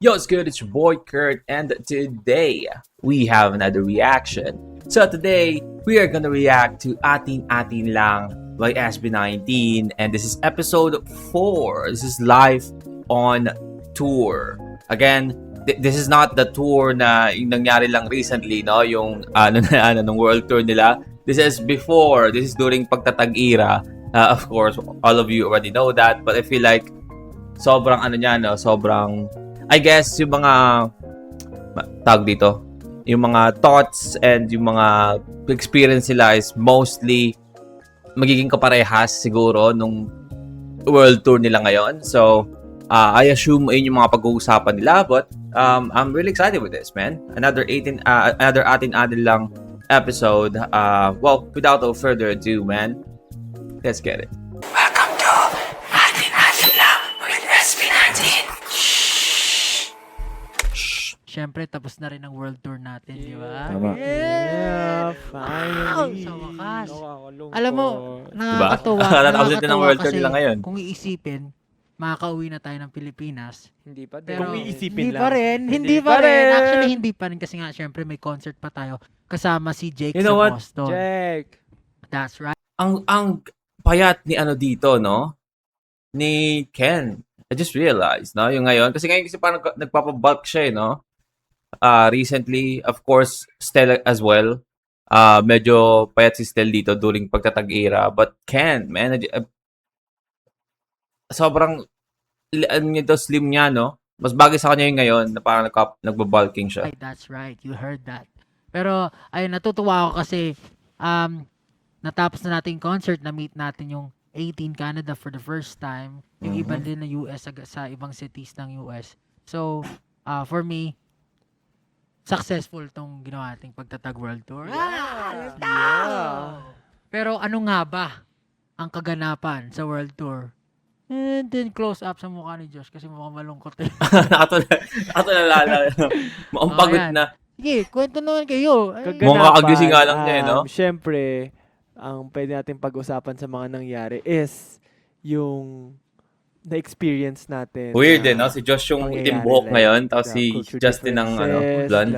Yo, it's good? It's your boy Kurt, and today we have another reaction. So today we are gonna react to Atin Atin Lang by SB19, and this is episode 4. This is live on tour. Again, this is not the tour na yung nangyari lang recently, no? Yung nung world tour nila. This is before. This is during pagtatag-ira. Of course, all of you already know that, but I feel like sobrang sobrang I guess yung mga tawag dito, yung mga thoughts and yung mga experience nila is mostly magiging kaparehas siguro nung world tour nila ngayon. So, I assume yun yung mga pag-uusapan nila, but I'm really excited with this, man. Another Atin Atin Lang episode. Well, without further ado, man, let's get it. Welcome to Atin Atin Lang with SB19. Siyempre, tapos na rin ang world tour natin, di ba? Tama. Yeah! Finally. Sa wakas. Nakakalungkot. Alam mo, nakakatawa. Nakakatawa din ang world tour kasi nila ngayon. kung iisipin, makakauwi na tayo ng Pilipinas. Hindi pa din. Pero Kung iisipin hindi lang. pa rin. Hindi pa rin. Actually, hindi pa rin. Kasi nga, siyempre, may concert pa tayo. Kasama si Jake You know sa what? Boston. Jack. That's right. Ang payat ni dito, no? Ni Ken. I just realized, no? Yung ngayon. Kasi ngayon parang nagpapabulk siya, no? Recently, of course, Stella as well. Medyo payat si Stella dito during pagtatag-era. But Ken, man, sobrang slim niya, no? Mas bagay sa kanya yung ngayon na parang nagbabulking siya. That's right. You heard that. Pero, ayun, natutuwa ako kasi natapos na natin yung concert, na-meet natin yung 18 Canada for the first time. Yung iba din na US sa ibang cities ng US. So, for me, successful tong ginawa nating pagtatag world tour. Let's go! Pero ano nga ba ang kaganapan sa world tour? And then close up sa mukha ni Josh kasi mukhang malungkot eh. Nakatulala. Mukhang pagod yan. na. Sige, kwento naman kayo. Ay, Mukhang kakagising nga lang niya, no? Siyempre, ang pwede natin pag-usapan sa mga nangyari is yung na-experience natin. Weird din, no? Si Josh yung pangyayari itim buhok like ngayon, tapos the si culture Justin ang differences, blonde.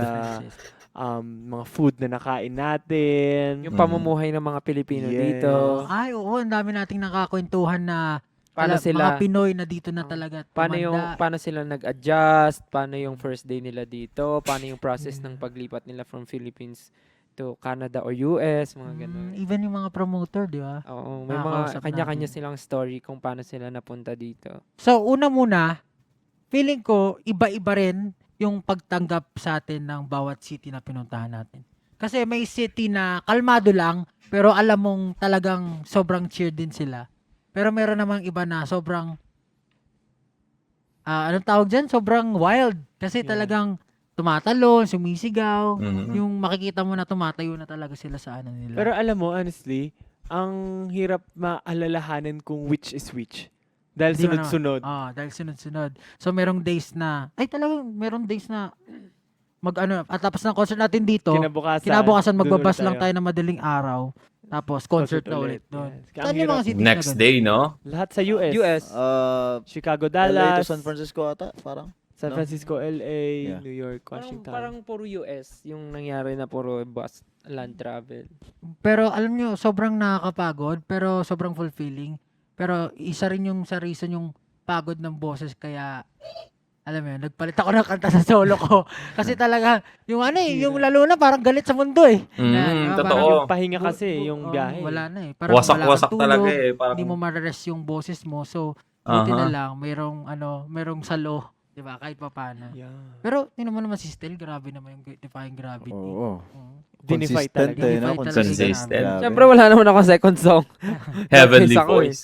mga food na nakain natin. Yung pamumuhay ng mga Pilipino Yes. dito. Ay, oo, ang dami nating nakakwentuhan na Paano sila, mga Pinoy na dito na talaga tumanda. paano sila nag-adjust, paano yung first day nila dito, paano yung process ng paglipat nila from Philippines to Canada or US, mga ganun. Even yung mga promoter, di ba? Oo, may Nakakausap mga kanya-kanya natin. silang story kung paano sila napunta dito. So, una muna, feeling ko, iba-iba rin yung pagtanggap sa atin ng bawat city na pinuntahan natin. Kasi may city na kalmado lang, pero alam mong talagang sobrang cheer din sila. Pero meron namang iba na sobrang, anong tawag dyan? Sobrang wild. Kasi talagang tumatalon, sumisigaw. Mhm. Yung makikita mo na tumatayo na talaga sila sa ano nila. Pero alam mo, honestly, ang hirap maalalahanin kung which is which. Dahil Hindi mo naman. sunod-sunod. Dahil sunod-sunod. So, merong days na, merong days na, at tapos ng concert natin dito, kinabukasan magbabas lang tayo na madaling araw. Tapos, concert na ulit doon. Yes. Ang Saan yung mga hirap. cities Next na day, no? Lahat sa US. US. Chicago, LA to Dallas, San Francisco ata, parang. San no? Francisco, LA, Yeah. New York, Washington. Parang puro US yung nangyari na puro bus land travel. Pero, alam nyo, sobrang nakakapagod, pero sobrang fulfilling. Pero, isa rin yung sa reason yung pagod ng boses, kaya, alam mo yun, nagpalit ako ng kanta sa solo ko. Kasi talaga, yung yung lalo na parang galit sa mundo eh. Yan, Totoo. Yung pahinga kasi, yung biyahe. Wala na eh. Parang Wasak-wasak wala kang talaga tulog, eh. Parang, hindi mo ma-rest yung boses mo. So, buti Aha. na lang, merong salo, di ba? Kahit pa paano. Yeah. Pero, tingnan mo naman si Stel, grabe naman yung Defying Gravity. Oo. Dinify Consistent talaga. eh, no? Dinify talaga Consistent. Grabe. Siyempre wala naman ako second song. Heavenly Ako eh. voice.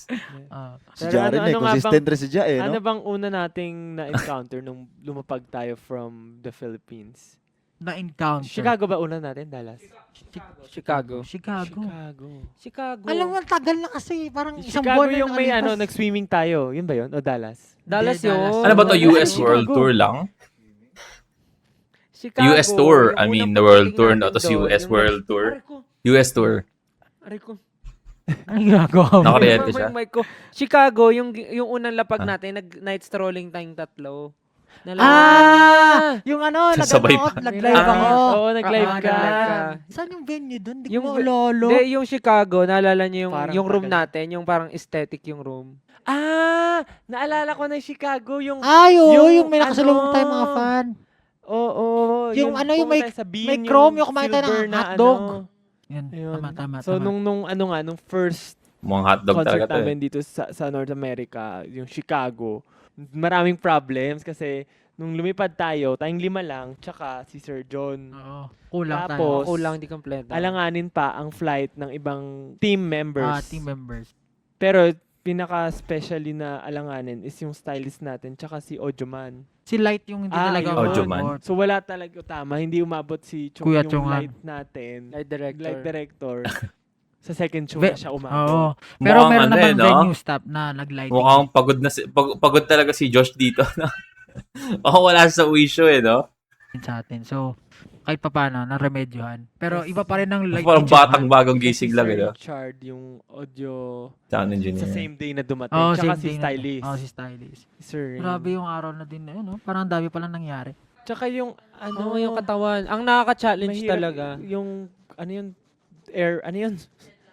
Ah. Si Pero Jaren ano eh, nga consistent rin si Ja eh, Ano no? bang una nating na-encounter nung lumapag tayo from the Philippines? Na-encounter. Chicago ba una natin? Dallas? Chicago. Chicago. Chicago. Alam mo, tagal na kasi. Parang isang buwan Chicago na yung may nakalipas. nag-swimming tayo. Yun ba yun? O Dallas? Dallas Hindi, yun. Dallas. Ano ba to? Chicago. US World Tour lang? Chicago. US Tour. Yung I mean, unang the World pagdating Tour, natin not the doon, US yung World Tour. Aray ko, US Tour. aray ko. Ano ginagawa mo? Nakaryente Yung siya. mic ko. Chicago, yung unang lapag natin, nag-night strolling tayong tatlo. Yung ano, Sabay nag-live ako. Oo, nag-live Ah, ka. nag-live ka. Saan yung venue dun? Di ko Yung lolo. Yung Chicago, naalala niyo Parang yung room tagal. natin, yung parang aesthetic yung room. Naalala ko na yung Chicago, yung Ay, oo, yung yung may nakasalubong ano, tayong mga fan. Oo, Yung ano, yung pumunta sa Bean, may chrome, yung kumain tayo ng silver na hotdog. ano. Yun, Ayun. tama. So nung first Mukhang hotdog concert talaga to. namin dito sa North America, yung Chicago, maraming problems kasi nung lumipad tayo, tayong 5 lang, tsaka si Sir John. Oo, kulang Tapos, tayo. Kulang, di kompleto. Alanganin pa ang flight ng ibang team members. Team members. Pero pinaka-specially na alanganin is yung stylist natin, tsaka si Ojoman. Si Light yung hindi talaga yun. Ojoman. on-board. So wala talaga tama, hindi umabot si Chung, Kuya yung Chungan. light natin. Light director. Light director. Sa second show Ve- na siya Oo. umabot. Pero Mukhang meron ano namang no? venue staff na nag-lighting. Mukhang pagod na pagod talaga si Josh dito. Wala sa wisho no? sa atin. So, kahit pa paano, na-remedyohan. Pero iba pa rin ang lighting. Parang batang siya. bagong Si gising lang, Sir no? Richard, yung audio Sound engineer. sa same day na dumating. Oo, Tsaka same si day na- stylist. Oo, si stylist. Sir Rain. Grabe yung araw na din na yun, no? Parang ang dami palang nangyari. Tsaka yung ano, yung katawan. Ang nakaka-challenge mahirap talaga. Yung ano yun,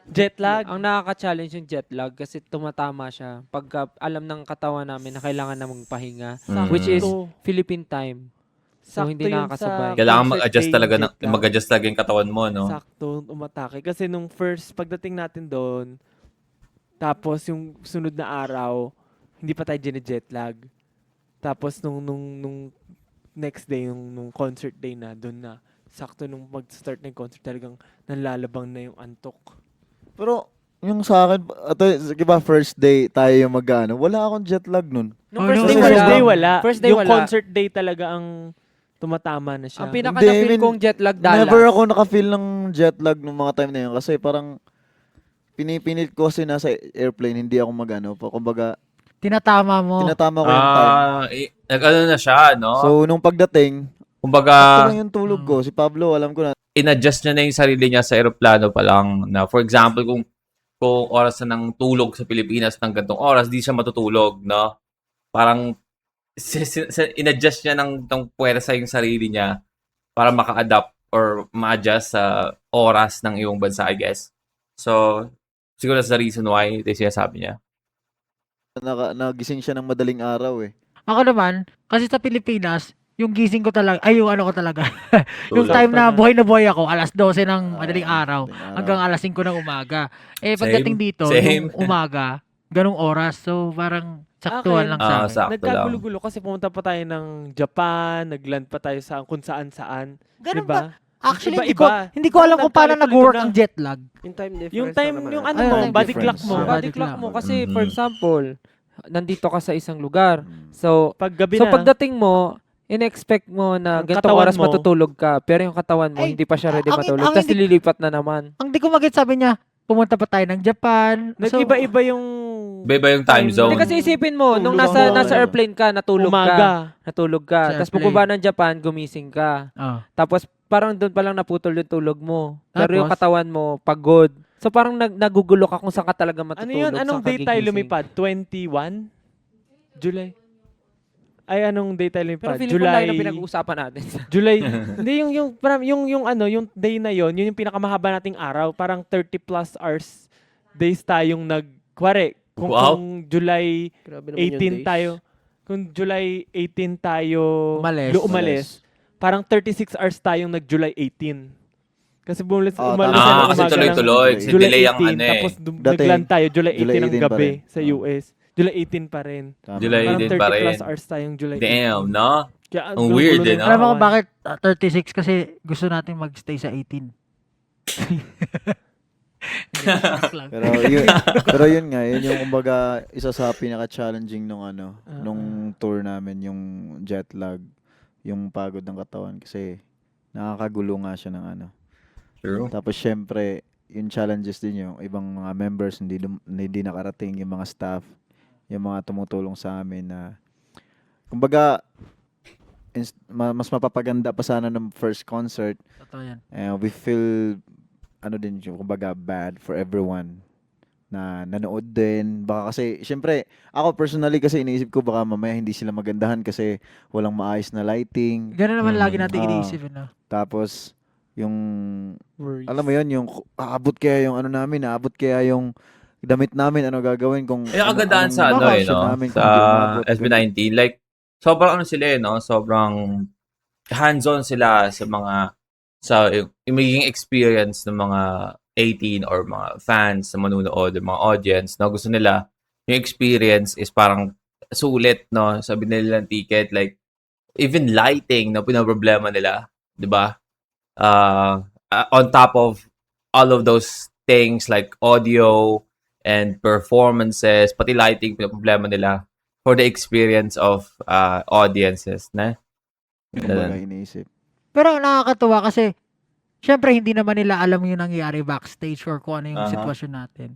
jet lag. Ang nakaka-challenge yung jet lag kasi tumatama siya pagka alam ng katawan namin na kailangan na magpahinga. Mm. Which is Sakto. Philippine time. So, Sakto hindi yun nakakasabay. sa Kailangan concert mag-adjust day talaga jet lag. mag-adjust talaga yung katawan mo, no? Sakto, umatake. Kasi nung first, pagdating natin doon, tapos yung sunod na araw, hindi pa tayo jet lag. Tapos nung next day, nung concert day na, doon na, sakto nung mag-start na yung concert, talagang nalalabang na yung antok. Pero, yung sa akin, di ba first day tayo yung mag-ano, wala akong jet lag nun. Nung Oh, first no, day, first wala. day wala. First day yung wala. concert day talaga ang tumatama na siya. Ang pinaka Hindi, na-feel I mean, kong jet lag Dallas. Never ako naka-feel ng jet lag nung mga time na yun kasi parang pinipilit ko kasi nasa airplane, hindi ako mag-ano. Kumbaga, Tinatama mo. tinatama ko yung time. Nag-ano na siya, no? So, nung pagdating, Kumbaga, sakto lang yung tulog ko. Si Pablo, alam ko na, in-adjust niya na yung sarili niya sa eroplano pa lang na for example kung oras na ng tulog sa Pilipinas ng gantong oras di siya matutulog no parang in-adjust niya ng puwersa yung sarili niya para maka-adapt or ma-adjust sa oras ng iyong bansa I guess so siguro that's the reason why ito yung sinasabi niya nagising siya ng madaling araw eh. Ako naman, kasi sa Pilipinas, yung gising ko talaga, ay yung ano ko talaga. Yung Tulog. time na buhay ako, alas 12 ng madaling araw, Madaling hanggang alas 5 ng umaga. Eh, pagdating dito, Same. yung umaga, ganung oras. So, parang saktuhan Okay. lang sa akin. sakto lang Nagkagulo-gulo kasi pumunta pa tayo ng Japan, nagland pa tayo sa kung saan-saan. Ganun Diba? ba? Actually, Iba-iba. hindi ko alam kung paano Nagkalikulo nag-work na. ang jet lag. Yung time difference Yung time, lang naman yung natin. ano Ay, mo, time body difference. clock mo. Body Body clock clock. mo kasi Mhm. for example, nandito ka sa isang lugar. Mm. So, Pag gabi so na, pagdating mo, in-expect mo na Ang ganitong katawan oras mo- matutulog ka. Pero yung katawan mo, Ay, hindi pa siya ready ang- matulog. ang Tapos hindi- lilipat na naman. Ang di ko mag-get, sabi niya, pumunta pa tayo ng Japan. So, nag-iba-iba yung iba yung time zone Hindi kasi isipin mo, nung Tulog nasa mo. airplane ka, natulog ka. umaga. Natulog ka. Sa Tapos airplane. pagkaba ng Japan, gumising ka. oh. Tapos parang doon pa lang naputol yung tulog mo. Pero yung Tapos? katawan mo, pagod. So parang nagugulo ka kung saan ka talaga matutulog. Ano yun? Anong saan ka date tayo gigising. lumipad? 21? July? Ay, anong date tayo Pero lumipad? feeling ko layo na pinag-uusapan natin. July. Hindi, yung day na yon, yun yung pinakamahaba nating araw. Parang 30 plus hours days tayong kuwari, kung, Wow. kung July Grabe naman yung 18 days. tayo, kung July 18 tayo Umalis. parang 36 hours tayong nag-July 18. Kasi umalis Ah, tayo tama. ng kasi umaga tuloy-tuloy ng kasi July delay ang 18, ano eh tapos Dating, nagland tayo July 18 July ng 18 pa gabi rin. sa US. July 18 pa rin. Tama. July Parang 18 30 pa rin. plus hours tayong July 18. damn no Kaya, Ang weird gulo-gulo eh, ng no? Alam mo kung katawan. bakit 36? Kasi gusto natin magstay sa 18. Joke lang. Pero yun nga, yun yung kumbaga isa sa pinaka-challenging nung Ah, nung tour namin, yung jet lag, yung pagod ng katawan kasi nakakagulo nga siya ng true Tapos syempre, yung challenges din yung ibang mga members hindi nakarating, yung mga staff, yung mga tumutulong sa amin na kumbaga mas mapapaganda pa sana ng first concert. Totoo yan. We feel din yung kumbaga bad for everyone na nanood din. Baka kasi, syempre, ako personally kasi iniisip ko baka mamaya hindi sila magandahan kasi walang maayos na lighting. Ganun naman lagi natin Ah. iniisip, no? Tapos, yung, Worries. alam mo yun, yung aabot kaya yung ano namin, aabot kaya yung damit namin, ano gagawin kung Eh, ang kagandahan sa anong ano eh, action no? namin Sa kung di umabot. SB19, like, sobrang ano sila eh, no? Sobrang hands-on sila sa mga, yung magiging experience ng mga 18 or mga fans na manunood, yung mga audience, no? Gusto nila, yung experience is parang sulit, no? Sabi nila ng ticket, like, even lighting, no? Pinoproblema nila, di ba? On top of all of those things like audio and performances, pati lighting, problema nila for the experience of audiences, na? Kumbaga iniisip. Pero nakakatuwa kasi syempre hindi naman nila alam yung nangyayari backstage or kung ano yung Aha. sitwasyon natin.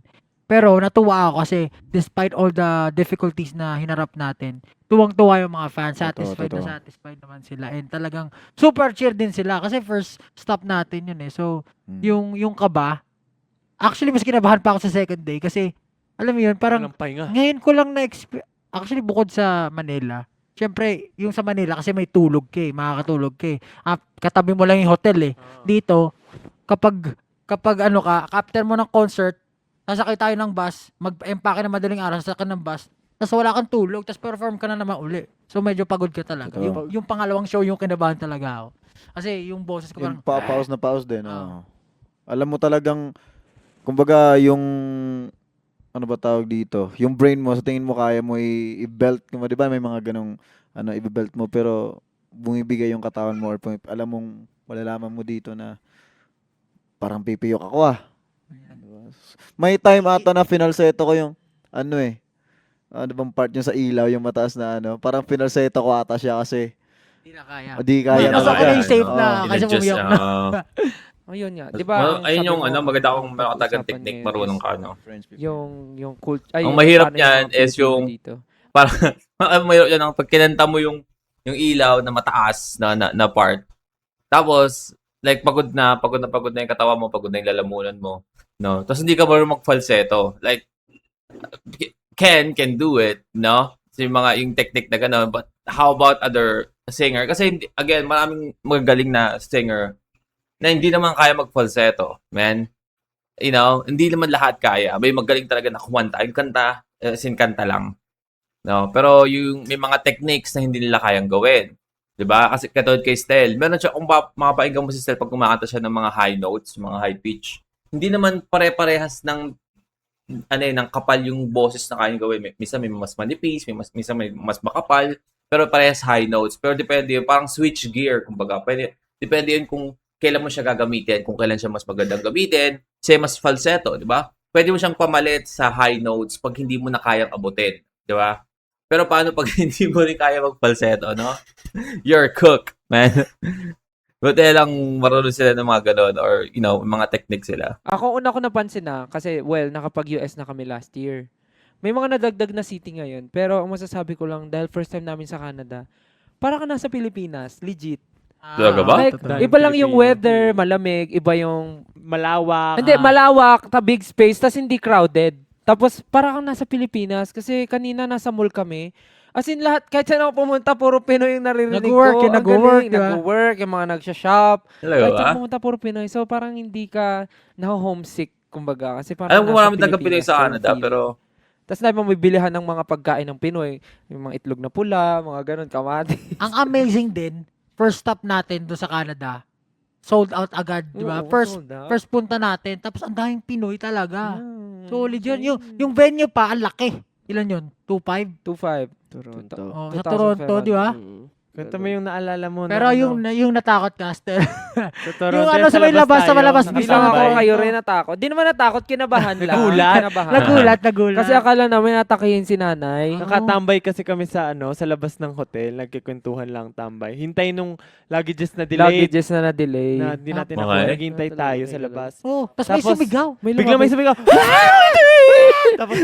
Pero natuwa ako kasi despite all the difficulties na hinarap natin, tuwang-tuwa yung mga fans, satisfied Totoo. na satisfied naman sila. And talagang super cheer din sila kasi first stop natin yun eh. So, yung kaba, actually mas kinabahan pa ako sa second day kasi alam mo yun, parang Walang pahinga. ngayon ko lang actually bukod sa Manila, syempre, yung sa Manila kasi may tulog ka eh, makakatulog ka eh. Katabi mo lang yung hotel eh. Dito, kapag ano ka, after mo ng concert, sasakay tayo ng bus, mag-empake na madaling araw, sasakay ng bus, tapos wala kang tulog, tapos perform ka na naman uli. So medyo pagod ka talaga. Totoo. Yung pangalawang show, yung kinabahan talaga ako. Kasi yung boses ko Yung parang, pause na pause din. Oo. Alam mo talagang, kumbaga yung, ano ba tawag dito? Yung brain mo, sa tingin mo kaya mo i-belt mo, di ba? May mga ganong, i-belt mo, pero bumibigay yung katawan mo or alam mong, malalaman mo dito na parang pipiyok ako Diba? May time ata na finalseto ko yung, ano bang part yung sa ilaw, yung mataas na parang finalseto ko ata siya kasi, hindi na kaya. di kaya Nasa talaga. ano yung safe na, Oo. kasi Just, bumiyok na. Ayun nga. Di ba? ang ayun sabi yung mo, maganda akong ang makatagang pag-usapan technique, ngayon marunong is ka, no? French people. yung cult. Ang mahirap paano niyan mga is Pilipino yung- dito. Parang, mayroon yan ang pag kinanta mo yung ilaw na mataas na part. Tapos, like, pagod na yung katawan mo, pagod na yung lalamunan mo. No? Tapos hindi ka marunong mag-falsetto. Like, Ken can do it, no? So, yung technique na gano'n. But how about other singer? Kasi, again, maraming magagaling na singer na hindi naman kaya mag-falsetto, man. You know, hindi naman lahat kaya. May magaling talaga na kumanta. Yung kanta, kanta lang. No, pero yung may mga techniques na hindi nila kayang gawin. 'Di ba? Kasi katulad kay Stel, meron siya kung mapapakinggan mo si Stel pag kumakanta siya ng mga high notes, mga high pitch. Hindi naman pare-parehas ng ng kapal yung boses na kayang gawin. Minsan may mas manipis, minsan may mas makapal, pero parehas high notes. Pero depende yun, parang switch gear, kumbaga. Depende yun kung kailan mo siya gagamitin, kung kailan siya mas magandang gamitin, siya mas falsetto, 'di ba? Pwede mo siyang pamalit sa high notes pag hindi mo na kayang abutin, 'di ba? Pero paano pag hindi mo rin kaya mag-falsetto, no? You're a cook, man. Buti lang marunong sila ng mga ganon or, mga technique sila. Ako, una ko napansin kasi, nakapag-US na kami last year. May mga nadagdag na city ngayon. Pero ang masasabi ko lang, dahil first time namin sa Canada, para ka nasa Pilipinas, legit. Talaga ba? Like, Totoo. iba lang yung Pilipino. weather, malamig, iba yung... Malawak. Hindi, malawak, big space, tas hindi crowded. Tapos, para kang nasa Pilipinas, kasi kanina nasa mall kami, as in lahat, kahit saan ako pumunta, puro Pinoy yung naririnig Nag-work, ko. yung Ang nag-work, galing, di ba? nag-work, yung mga nagsha-shop. Talaga Kahit ba? saan pumunta, puro Pinoy. So, parang hindi ka na-homesick, kumbaga. Kasi parang Alam ko nasa marami talaga Pinoy Pilipinas sa ka yung Canada, feeling. pero Tapos na may bilihan ng mga pagkain ng Pinoy. Yung mga itlog na pula, mga ganun, kamati. Ang amazing din, first stop natin doon sa Canada, sold out agad, di ba? Oo, First sold out. first punta natin, tapos ang daming Pinoy talaga. Yeah, Solid yun. insane. Yung venue pa, ang laki. Ilan yun? 2.5? 2.5. Toronto. Oh, sa Toronto, di ba? Kwento mo yung naalala mo. Pero na, yung natakot ka, Stel. sa Toronto, yung ano sa may labas, sa may labas, Hindi Basta lang ako tambay. kayo rin natakot. Di naman natakot, kinabahan lang. Nagulat. Kinabahan. Nagulat. Kasi akala namin natakihin si nanay. Nakatambay kasi kami sa sa labas ng hotel, nagkikwentuhan lang tambay. Hintay nung luggages na delayed Luggages na na-delay. na hindi natin Okay. nakuha. Naghintay tayo sa labas. Oh, tapos may Tapos, sumigaw. May Bigla may lumabas. sumigaw. Tapos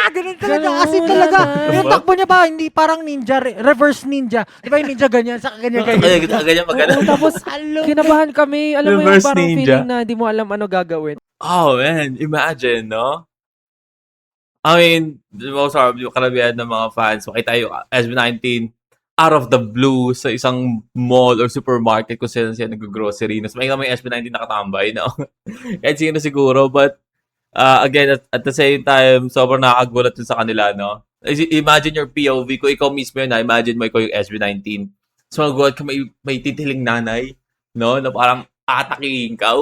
Ganun talaga. As in talaga. Yung takbo niya pa, hindi parang ninja, reverse ninja. Di ba yung ninja ganyan, saka ganyan. ganyan maganda. Oo, tapos Hello. kinabahan kami. Alam mo yung Reverse parang ninja. feeling na hindi mo alam ano gagawin. Oh, man. Imagine, no? I mean, most probably, yung karamihan ng mga fans, makita yung SB19 out of the blue sa isang mall or supermarket kung saan siya nag-grocery. Mas makita mo yung SB19 nakatambay, no? Kahit sino siguro, but again, at the same time, sobrang nakakagulat yun sa kanila, no? Imagine your POV, kung ikaw mismo yun, imagine mo ikaw yung SB19. So, magulat ka, may titiling nanay, no? Na parang atakihin ka.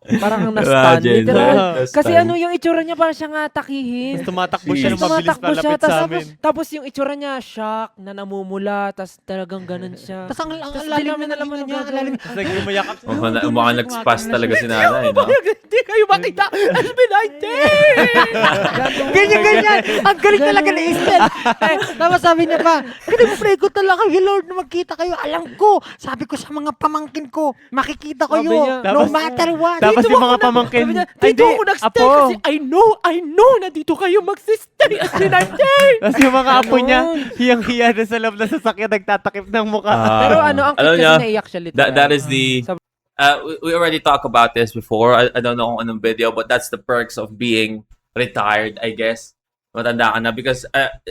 Parang ang na-stun. Imagine, Literal. na-stun. Kasi ano yung itsura niya, parang siyang atakihin. Tapos tumatakbo siya ng mabilis Tumatakbo siya, palapit sa amin. tapos yung itsura niya, shock, na namumula, tapos talagang ganun siya. Tapos ang Tas di lalim namin na alam naman ano niya, gagawin. ang lalim. Tapos naglumayakap siya. Mukhang nag-spas talaga si nanay, no? Hindi kayo makita. SB19! Ganyan. Ang galing talaga ni Isabel. Tapos sabi niya pa, pray ko talaga, Lord, na magkita kayo. Alam ko, sabi ko sa mga pamangkin ko, makikita ko Sabi yun, niya, no tapos- matter what. Tapos yung mga pamangkin, Sabi niya, ay, dito di, ako nagstay apo. kasi I know na dito kayo magsistay SB19! Tapos yung mga apo niya, Ganon. hiyang-hiya na sa loob ng sasakyan, nagtatakip ng mukha. Pero ano, ang alam cute niyo, kasi naiyak siya literal. that is the Sabi- we already talked about this before. I don't know kung anong video, but that's the perks of being retired, I guess. Matanda ka na because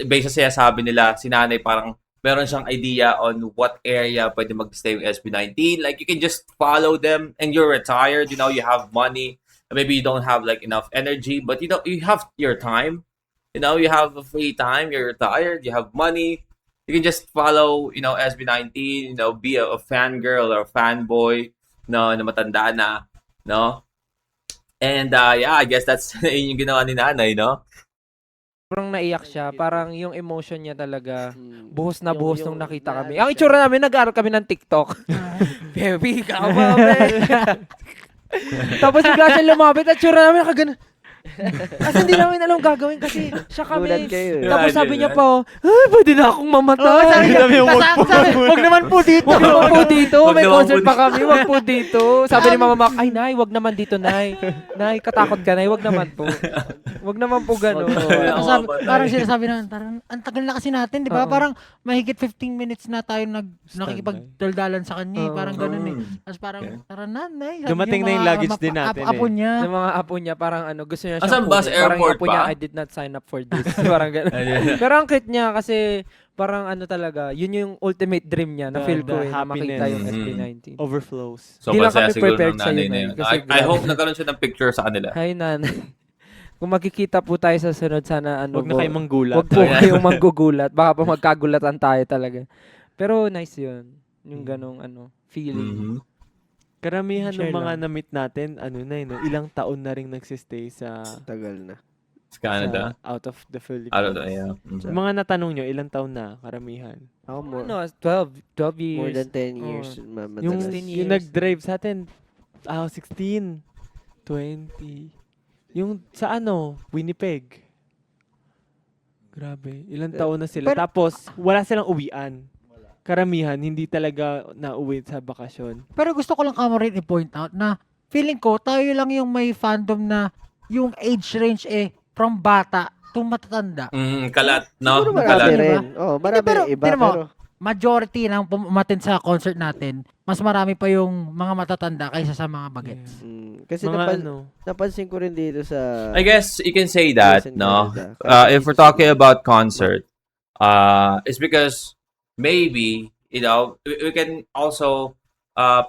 based sa sabi nila, si nanay parang meron siyang idea on what area pwede mag-stay yung SB19. Like, you can just follow them and you're retired, you know, you have money. Maybe you don't have like enough energy, but you know, you have your time. You know, you have a free time, you're retired, you have money. You can just follow, you know, SB19, you know, be a fangirl or a fanboy, no, na matanda na, no? And yeah, I guess that's yun yung ginawa ni nanay, no? Sobrang naiyak siya. Parang yung emotion niya talaga, buhos na Yung- buhos yung nung nakita naano kami. siya. Ang itsura namin, nag-aaral kami ng TikTok. Baby, ka ba, Tapos bigla siya lumapit at tsura namin nakaganon. Kasi hindi namin alam gagawin kasi siya Gulat kami. kayo. Tapos sabi niya pa, pwede na akong mamatay. sabi niya, Sabi niya, wag po. wag naman po dito. Wag naman po dito. Wag May naman concert po pa kami. Wag po dito. Sabi ni Mama Mac, ay, Nay, wag naman dito, Nay. Nay, katakot ka, Nay. Wag naman po. Wag naman po gano'n. Tapos parang sinasabi namin, parang ang tagal na kasi natin, di ba? Oo. Parang mahigit 15 minutes na tayo nakikipagdaldalan sa kanya, Oo. parang ganun eh. Mm. Tapos parang, tara na, Nay. Dumating na yung luggage din natin Apo eh. niya. Yung mga apo niya, parang ano, gusto niya Asan siyang ba? Sa kunin. Parang yung airport apo niya, ba? I did not sign up for this. Parang gano'n. Pero ang cute niya kasi parang ano talaga, yun yung ultimate dream niya na The- feel ko the na makita happiness. yung Mhm. SB19. Overflows. So, Di lang masaya kami siguro prepared ng sa'yo, nanay na Nay, yun. kasi I grabe. hope nagkaroon siya ng picture sa kanila. Hi, Nan. Kung magkikita po tayo sa sunod, sana ano Huwag na kayo manggulat. Huwag po kayong manggugulat. Baka po magkagulatan tayo talaga. Pero nice yun. Yung ganong ano, feeling. Mhm. Karamihan ng Share mga lang. na-meet natin, ano na yun, no? Ilang taon na rin nagsistay sa Tagal na. Sa Canada. out of the Philippines. I don't know, yeah. Mhm. Sa mga natanong nyo, ilang taon na karamihan? Ako Ano, 12 years. more than 10 Oo. years. Yung, 16 years. yung nag-drive sa atin, 16, 20. Yung sa ano, Winnipeg. Grabe, ilang taon na sila. pero- Tapos, wala silang uwian. Karamihan, hindi talaga nauwi sa bakasyon. Pero gusto ko lang rin i-point out na feeling ko, tayo lang yung may fandom na yung age range from bata to matatanda. Kalat, no? Siguro marami Kalat. rin. Oh, marami pero, rin iba. tingnan mo, Pero, majority ng umattend sa concert natin, mas marami pa yung mga matatanda kaysa sa mga bagets. kasi Mga ano, napansin ko rin dito sa... I guess you can say that, US and no? Canada. If we're talking about concert, it's because maybe, you know, we can also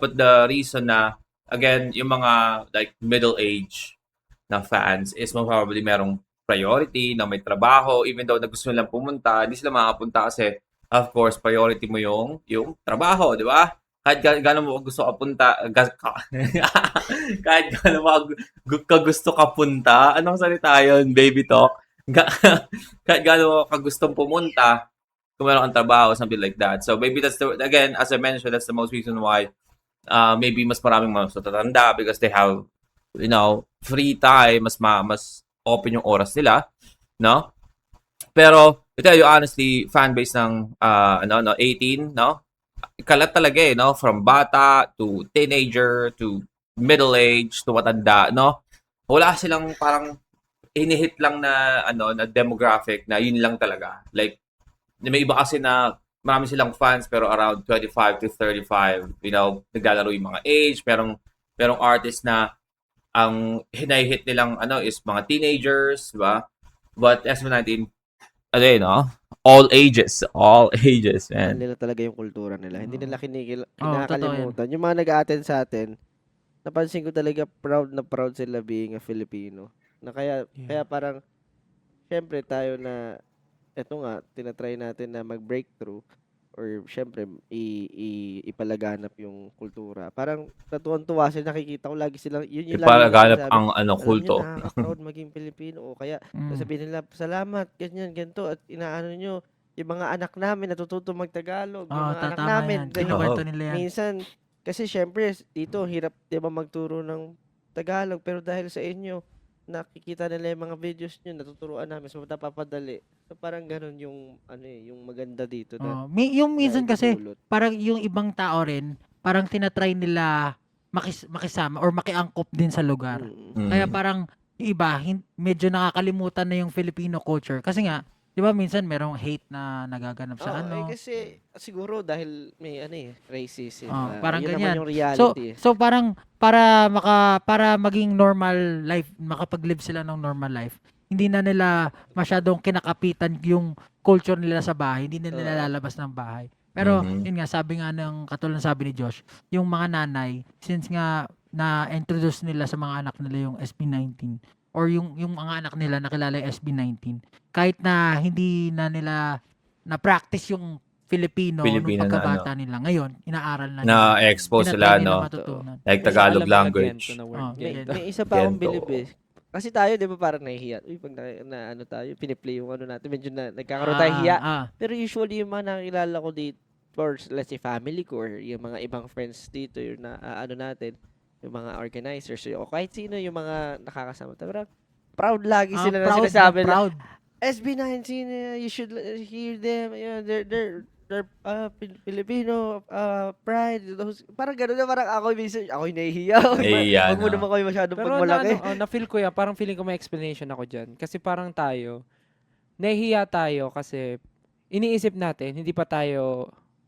put the reason na, again, yung mga like middle age na fans is most probably merong priority na may trabaho, even though na gusto nilang pumunta, hindi sila makapunta kasi, of course, priority mo yung trabaho, di ba? Kahit gano'n mo gusto ka punta, kahit gano'n mo ka gusto ka punta, anong salita yun, baby talk? Kahit gano'n mo ka gustong pumunta, kung meron kang trabaho, something like that. So maybe that's again, as I mentioned, that's the most reason why maybe mas maraming mas matatanda because they have, you know, free time, mas open yung oras nila, no? Pero, to tell you honestly, fan base ng 18, no? Kalat talaga eh, no? From bata to teenager to middle age to matanda, no? Wala silang parang inihit lang na na demographic na yun lang talaga. Like, may iba kasi na marami silang fans pero around 25 to 35, you know, naglalaro yung mga age, merong merong artist na ang hinahit nilang is mga teenagers, di ba? But SB19, no? All ages, Mahal man. nila talaga yung kultura nila. Hindi nila Oo, totoo yan. kinakalimutan. Yung mga nag-a-attend sa atin, napansin ko talaga proud na proud sila being a Filipino. Na kaya parang, syempre tayo na, eto nga, tinatry natin na mag-breakthrough or syempre ipalaganap yung kultura. Parang natuwan-tuwa sila, nakikita ko lagi silang, yun yung lagi Ipalaganap sinasabi. ang Alam kulto. nyo, nakaka-proud maging Pilipino. O kaya, Mm. sabihin nila, salamat, ganyan, ganito. At inaano nyo, yung mga anak namin natututo mag-Tagalog. Yung Oo, mga anak tatama namin, yan. ganyan. Kinukwento nila yan. Minsan, kasi syempre, dito, hirap, di ba, magturo ng Tagalog. Pero dahil sa inyo, nakikita nila yung mga videos nyo, natuturuan namin. So, napapadali. So, parang ganun yung, yung maganda dito. Na, Yung minsan na kasi, idudulot. parang yung ibang tao rin, parang tinatry nila makisama or makiangkop din sa lugar. Mm. Kaya parang yung iba, medyo nakakalimutan na yung Filipino culture. Kasi nga, di ba minsan merong hate na nagaganap sa kasi siguro dahil may racism. parang yun ganyan. naman yung reality. So parang para maging normal life, makapag-live sila ng normal life, hindi na nila masyadong kinakapitan yung culture nila sa bahay, hindi nila nilalabas ng bahay. Pero yun nga, sabi nga ng katulad ng sabi ni Josh, yung mga nanay, since nga na-introduce nila sa mga anak nila yung SB19 or yung mga anak nila nakilala yung SB19, kahit na hindi na nila na-practice yung Filipino nung Filipino na pagkabata nila, ngayon, inaaral na nila. Na-expose Tinatry sila, nila no? matutunan. Like Kasi Tagalog alam nila language. gento na word, Oh, gento. May isa pa akong Gento. bilib eh. Kasi tayo, di ba, parang nahihiya. Uy, pag na tayo, piniplay yung natin, medyo nagkakaroon tayo hiya. Pero usually, yung mga nakilala ko dito, or let's say family ko, or yung mga ibang friends dito, yung natin, yung mga organizers, o kahit sino yung mga nakakasama. Parang proud lagi sila na proud sinasabi na, proud. SB19, you should hear them. They're Filipino pride. Parang gano'n na, parang ako minsan, ako'y nahihiya. Nahihiya, Huwag mo no? naman kayo masyadong Pero pagmalaki. na-feel ko yan, parang feeling ko may explanation ako dyan. Kasi parang tayo, nahihiya tayo kasi iniisip natin,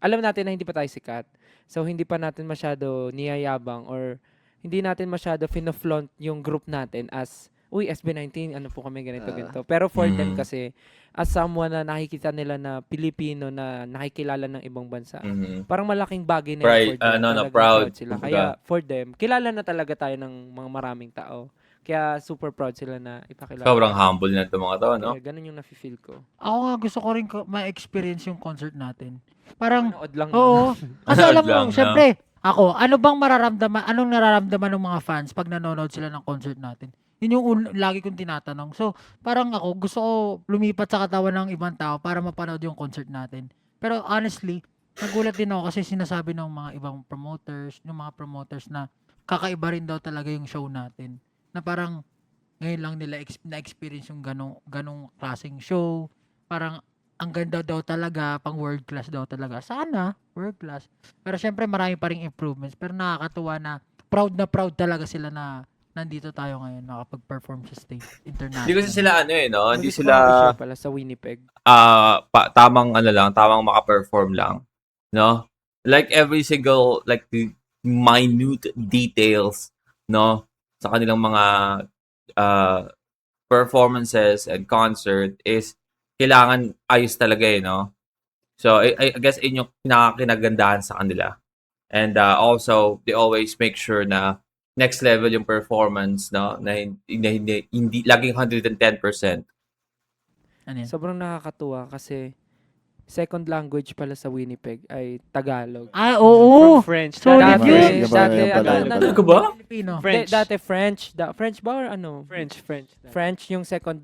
alam natin na hindi pa tayo sikat. So, hindi pa natin masyado niyayabang or hindi natin masyado fino-flaunt yung group natin as, uy, SB19, ano po kami, ganito, ganito. Pero for them kasi, as someone na nakikita nila na Pilipino na nakikilala ng ibang bansa, parang malaking bagay na Pride, yun for them. Talagang proud. sila. Kumbaga. Kaya for them, kilala na talaga tayo ng mga maraming tao. Kaya super proud sila na ipakilala. Sobrang humble na itong mga to, no? Kaya ganun yung nafe-feel ko. Ako nga gusto ko rin ma-experience yung concert natin. Parang, Manood lang. oo. Kasi alam Lang, mo, no? syempre, anong nararamdaman ng mga fans pag nanonood sila ng concert natin? Yun yung lagi kong tinatanong. So, parang ako, gusto ko lumipat sa katawan ng ibang tao para mapanood yung concert natin. Pero honestly, nagulat din ako kasi sinasabi ng mga ibang promoters, na kakaiba rin daw talaga yung show natin. Na parang ngayon lang nila na-experience yung ganong klaseng show. Parang ang ganda daw talaga, pang world class daw talaga. Sana, world class. Pero syempre marami pa ring improvements. Pero nakakatuwa na proud talaga sila na nandito tayo ngayon nakapag-perform sa stage international. Hindi kasi sila no? Hindi Nag-discover sila siya pala sa Winnipeg. tamang maka-perform lang, no? Like every single like the minute details, no, sa kanilang mga performances and concert is kailangan ayos talaga no? So I guess yun yung pinakakinagandahan sa kanila. And also they always make sure na next level yung performance, no, na hindi laging 110%. Ano yan? Sobrang nakakatuwa kasi second language pala sa Winnipeg ay Tagalog. Oo. French. Solid Dati, yun. dati, Yan pala, yan pala. Talaga ba? Filipino. French. Dati French ba or ano? French. French yung second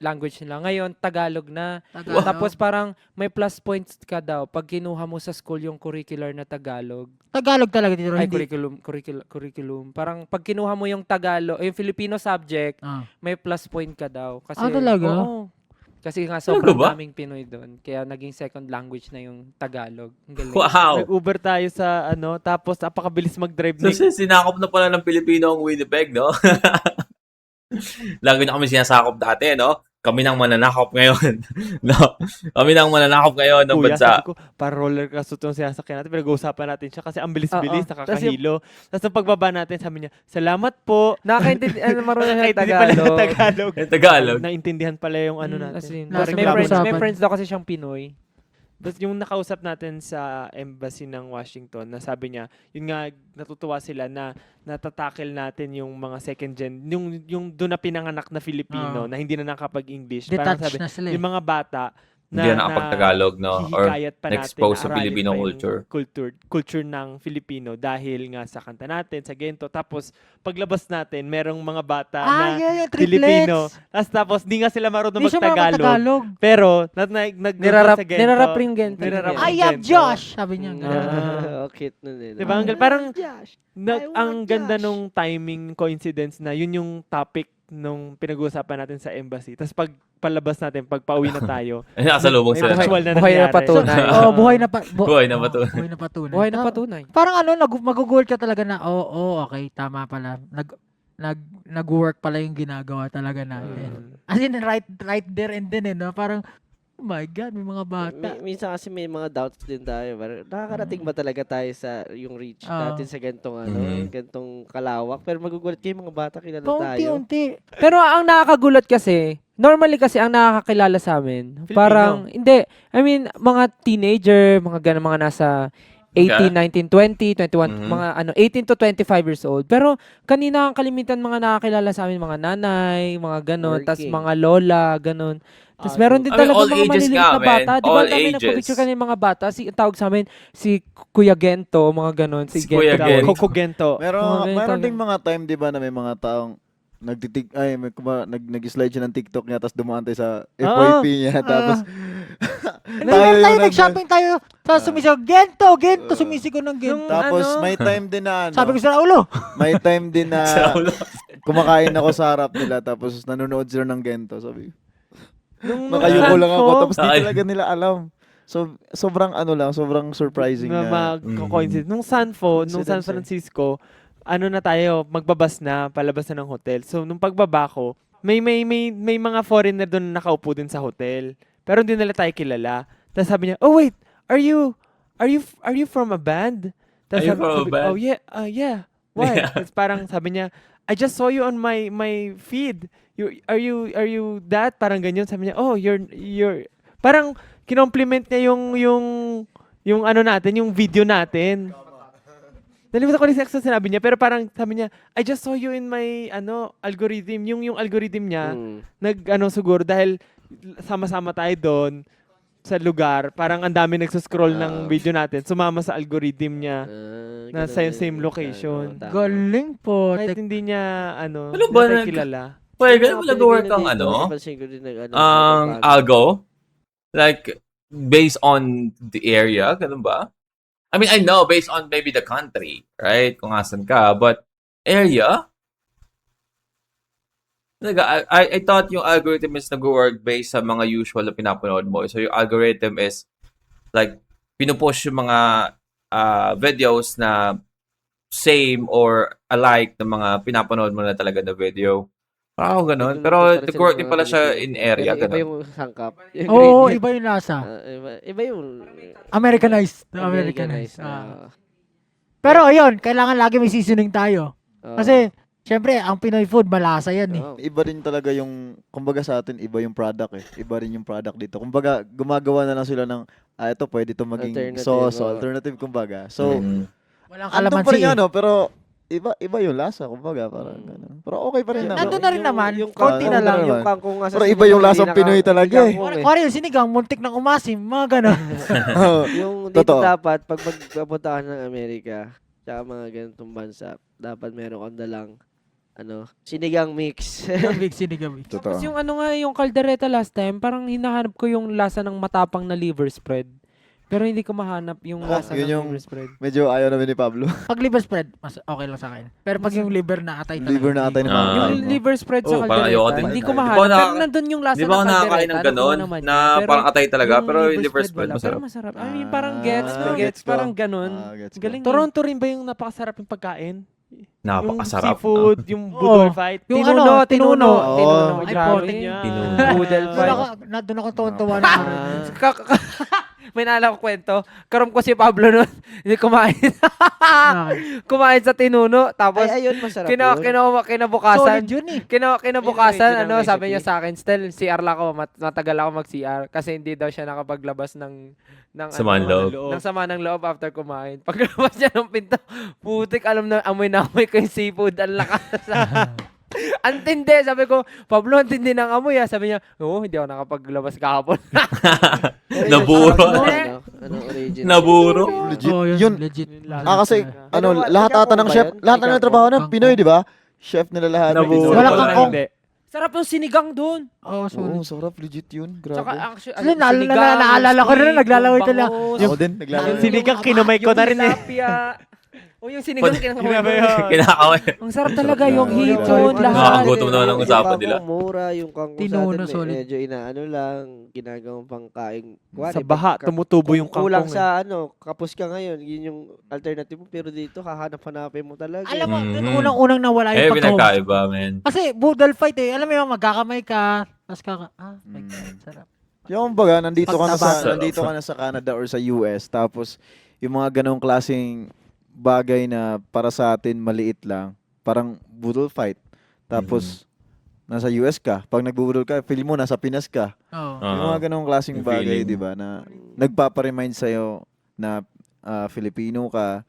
language nila. Ngayon, Tagalog na. Tagalog. Tapos parang may plus points ka daw pag kinuha mo sa school yung curricular na Tagalog. Tagalog talaga dito. Ay, Hindi. curriculum. Parang pag kinuha mo yung Tagalog, yung Filipino subject, Ah. may plus point ka daw. Kasi, Talaga? Oo. Kasi nga Talaga sobrang ba? daming Pinoy doon. Kaya naging second language na yung Tagalog. Ang galing. Wow. Nag-Uber tayo sa tapos napakabilis mag-drive So, sinakop na pala ng Pilipino ang Winnipeg, no? Lagi na kami sinasakop dati, no? kami nang mananakop ngayon. No? Kami nang mananakop ngayon ng Kuya, bansa. sabi ko, para roller coaster itong sinasakyan natin, pinag-uusapan natin siya kasi ang bilis-bilis, Oo. nakakahilo. Tapos nung pagbaba natin, sabi niya, salamat po. Nakakaintindi, marunong siya Nakakaintindi pala ng Tagalog. Tagalog. Yung Tagalog. Naintindihan pala yung ano As natin. in, Nasa may pinag-usapan. friends daw kasi siyang Pinoy. Tapos yung nakausap natin sa embassy ng Washington, na sabi niya, yun nga, natutuwa sila na natatackle natin yung mga second gen, yung doon na pinanganak na Filipino, Oo. na hindi na nakapag-English. Parang Detached sabi, na sila eh. yung mga bata, Hindi na nakapag-Tagalog, no? Or hihikayat pa natin na-expose sa na aralin Filipino pa yung culture. culture ng Filipino dahil nga sa kanta natin, sa gento. Tapos, paglabas natin, merong mga bata na yung Filipino. triplets. Tapos hindi nga sila marunong Hindi siya marunong mag-Tagalog. Tagalog. Pero, nag-rap sa gento. Nirarap ring gento. Nirarap I yung am gento. Josh! Sabi niya. Ah. Okay, nun eh. Diba? Parang, Josh. ang ganda nung timing coincidence na yun yung topic nung pinag-uusapan natin sa embassy. Tapos pag palabas natin, pag pauwi na tayo, Nasa lubong may sila. actual na Buhay na nangyari. patunay. Oh, buhay na Buhay na patunay. Buhay na patunay. Buhay na Tama. patunay. Parang magugulat ka talaga na, okay, tama pala. Nag-work pala yung ginagawa talaga natin. As in, right there and then, no? Parang, oh my God, may mga bata. Minsan kasi may mga doubts din tayo. Parang, nakakarating ba talaga tayo sa yung reach natin sa gantong gantong kalawak? Pero magugulat kayo mga bata, kilala tayo. Paunti-unti. Pero ang nakakagulat kasi, normally kasi ang nakakakilala sa amin, Filipino. parang, hindi, I mean, mga teenager, mga ganun, mga nasa 18, 19, 20, 21, Mhm. mga 18 to 25 years old. Pero kanina ang kalimitan mga nakakilala sa amin, mga nanay, mga ganun, tas Working. mga lola, ganun. Tapos Ah, meron din I mean, talaga all mga ages maliliit nga, na man. bata. Di ba All ang dami ages. nagpa-picture kanina mga bata? Ang tawag sa amin, si Kuya Gento, mga ganun. Si Si Kuya Gento. Gento. Coco Gento. Meron ding mga time, di ba, na may mga taong nag-slide siya ng TikTok niya, tapos dumaan tayo sa FYP niya, tapos Tayo yung nag-shopping tayo. Tapos sumisigaw, Gento, sumisigaw ng Gento. Tapos may time din na Sabi ko sa ulo. may time din na Sa ulo. kumakain ako sa harap nila, tapos nanonood sila ng Gento, sabi ko. Nung Nakayuko lang ako, tapos di Ay. talaga nila alam. So, sobrang surprising na na. mag-coincide. Nung Sanfo, nung San Coincidence eh. Francisco, ano na tayo, magbabas na, palabas na ng hotel. So, nung pagbaba ko, may mga foreigner doon na nakaupo din sa hotel. Pero hindi nila tayo kilala. Tapos sabi niya, "Oh wait, are you from a band?" Are you from a band? "Oh yeah, yeah. Why?" Yeah. Tapos parang sabi niya, "I just saw you on my feed. Are you that?" Parang ganyan. Sabi niya, "Oh, you're parang kinompliment niya yung ano natin, yung video natin. Nalimutan ko rin sa sinabi niya, pero parang sabi niya, "I just saw you in my algorithm." Yung algorithm niya, siguro dahil sama-sama tayo doon sa lugar, parang ang dami nagsuscroll ng video natin, sumama sa algorithm niya. Nasa same location. Galing po. Kahit hindi niya, Ano hindi ba tayo nag- kilala. Well, ganun mo nag-work ang algo? Like, based on the area, ganun ba? I mean, I know based on maybe the country, right? Kung asan ka, but area? I thought yung algorithm is nag-work based sa mga usual na pinapanood mo. So, yung algorithm is like, pinupush yung mga videos na same or alike ng mga pinapanood mo na talaga na video. Parang ganun. Pero nag-work din pala siya in area. Iba Ganun. yung sangkap. Oo, iba yung lasa. Iba yung Americanized. Pero ayun, kailangan lagi may seasoning tayo. Kasi, syempre, ang Pinoy food, malasa yan eh. Iba rin talaga yung, kumbaga sa atin, iba yung product eh. Iba rin yung product dito. Kumbaga, gumagawa na lang sila ng, ito pwede ito maging Alternative, sauce, oo. alternative, kumbaga. So, Walang andun pa kalamansi rin eh. ano, pero iba yung lasa, kumbaga, parang gano'n. Pero okay pa rin naman. Nandun na rin naman, Yung konti na lang. naman. Yung kangkong nga sa Pero iba sinigang, yung lasang hindi Pinoy talaga eh. kangkong Kuwari yung sinigang, muntik ng umasim, mga gano'n. Yung dito Totoo. dapat, pag magpapunta ka ng Amerika, tsaka mga ganitong bansa, dapat meron kang dalang, sinigang mix. Big sinigang. Totoo. Tapos yung yung caldereta last time, parang hinahanap ko yung lasa ng matapang na liver spread. Pero hindi ko mahanap yung lasa yun ng yung- liver spread. Medyo ayaw namin ni Pablo. Pag liver spread, mas okay lang sa akin. Pero pag yung liver na atay talaga. Liver na atay na Ah. mga Yung kain mo. liver spread sa Oh, parang ayoko caldereta, din. hindi ko Di ba mahanap. Pero nakaka- nandun yung lasa Di ba ng ako nakakain caldereta, ng ganun? naman Na yun. Pero parang atay talaga, pero yung liver spread wala. Pero masarap. masarap. I mean, parang gets, gets ko. parang ganun. Gets ko. Galing. Toronto rin ba yung napakasarap yung pagkain? Napakasarap. Yung seafood, yung budol fight. Yung Tinuno. tinuno. Oo. Ay, Grabe. pote niya. Tinuno. Budel Doon fight. ako, doon ako tuwan-tuwa na araw. Ah, May naalala ko kwento. Karom ko si Pablo nun. Hindi kumain. Bakit? Kumain sa tinuno. Tapos, ay, ayun, masarap yun. kinabukasan. Solid yun eh. Kinabukasan, Ayun, original sabi recipe. niya sa akin, still, CR lang ako, matagal ako mag-CR kasi hindi daw siya nakapaglabas ng Sama ng loob. ng sama ng loob after kumain. Paglabas niya ng pinto, putik, alam na amoy ko yung seafood, ang lakas. Ang tindi, sabi ko, Pablo, ang tindi ng amoy ah. Sabi niya, oo, hindi ako nakapaglabas kahapon. Pero yun, Naburo. Ano, original. Naburo. Legit. Oh, Yun. legit. kasi, Pero lahat may ata ng kangkong ba chef, yun? lahat May ng trabaho ng kangkong. Pinoy, di ba? Chef nila lahat. Naburo. Wala Wala kangkong. Sarap yung sinigang doon. Oo, solid. Oo, sarap. Legit yun. Tsaka, Grabe. actually, Kasi naalala ko na rin, naglalaway ka lang. Ako din, naglalaro. Sinigang kinamay ko na rin eh. O yung sinigang kinamay ko. Kinakaway. Ang sarap talaga yung Oo, hipon, grabe. lahat. Nakakagutom naman ang usapan nila. Yung kangkong mura, yung kangkong Tinuno, sa atin, solid. medyo inaano lang, ginagawang pangkain. Sa baha, tumutubo yung Kulang kangkong eh. sa kapos ka ngayon, yun yung alternative mo. Pero dito, hahanap-hanapin mo talaga. Alam mo, Mhm. yun, unang-unang nawala Eh, yung pag-home. pinagkaiba, man. Kasi budal fight eh. Alam mo yung magkakamay ka, tapos my Mm. God, sarap. Yung baga, nandito ka na Pagtabas. nandito ka na sa Canada or sa US, tapos yung mga ganong klaseng bagay na para sa atin maliit lang, parang budol fight. Tapos nasa US ka, pag nagbubudol ka, feel mo nasa Pinas ka. Oo. Yung mga ganong klaseng Yung bagay, feeling. 'di ba, na nagpapa-remind sa na Filipino ka.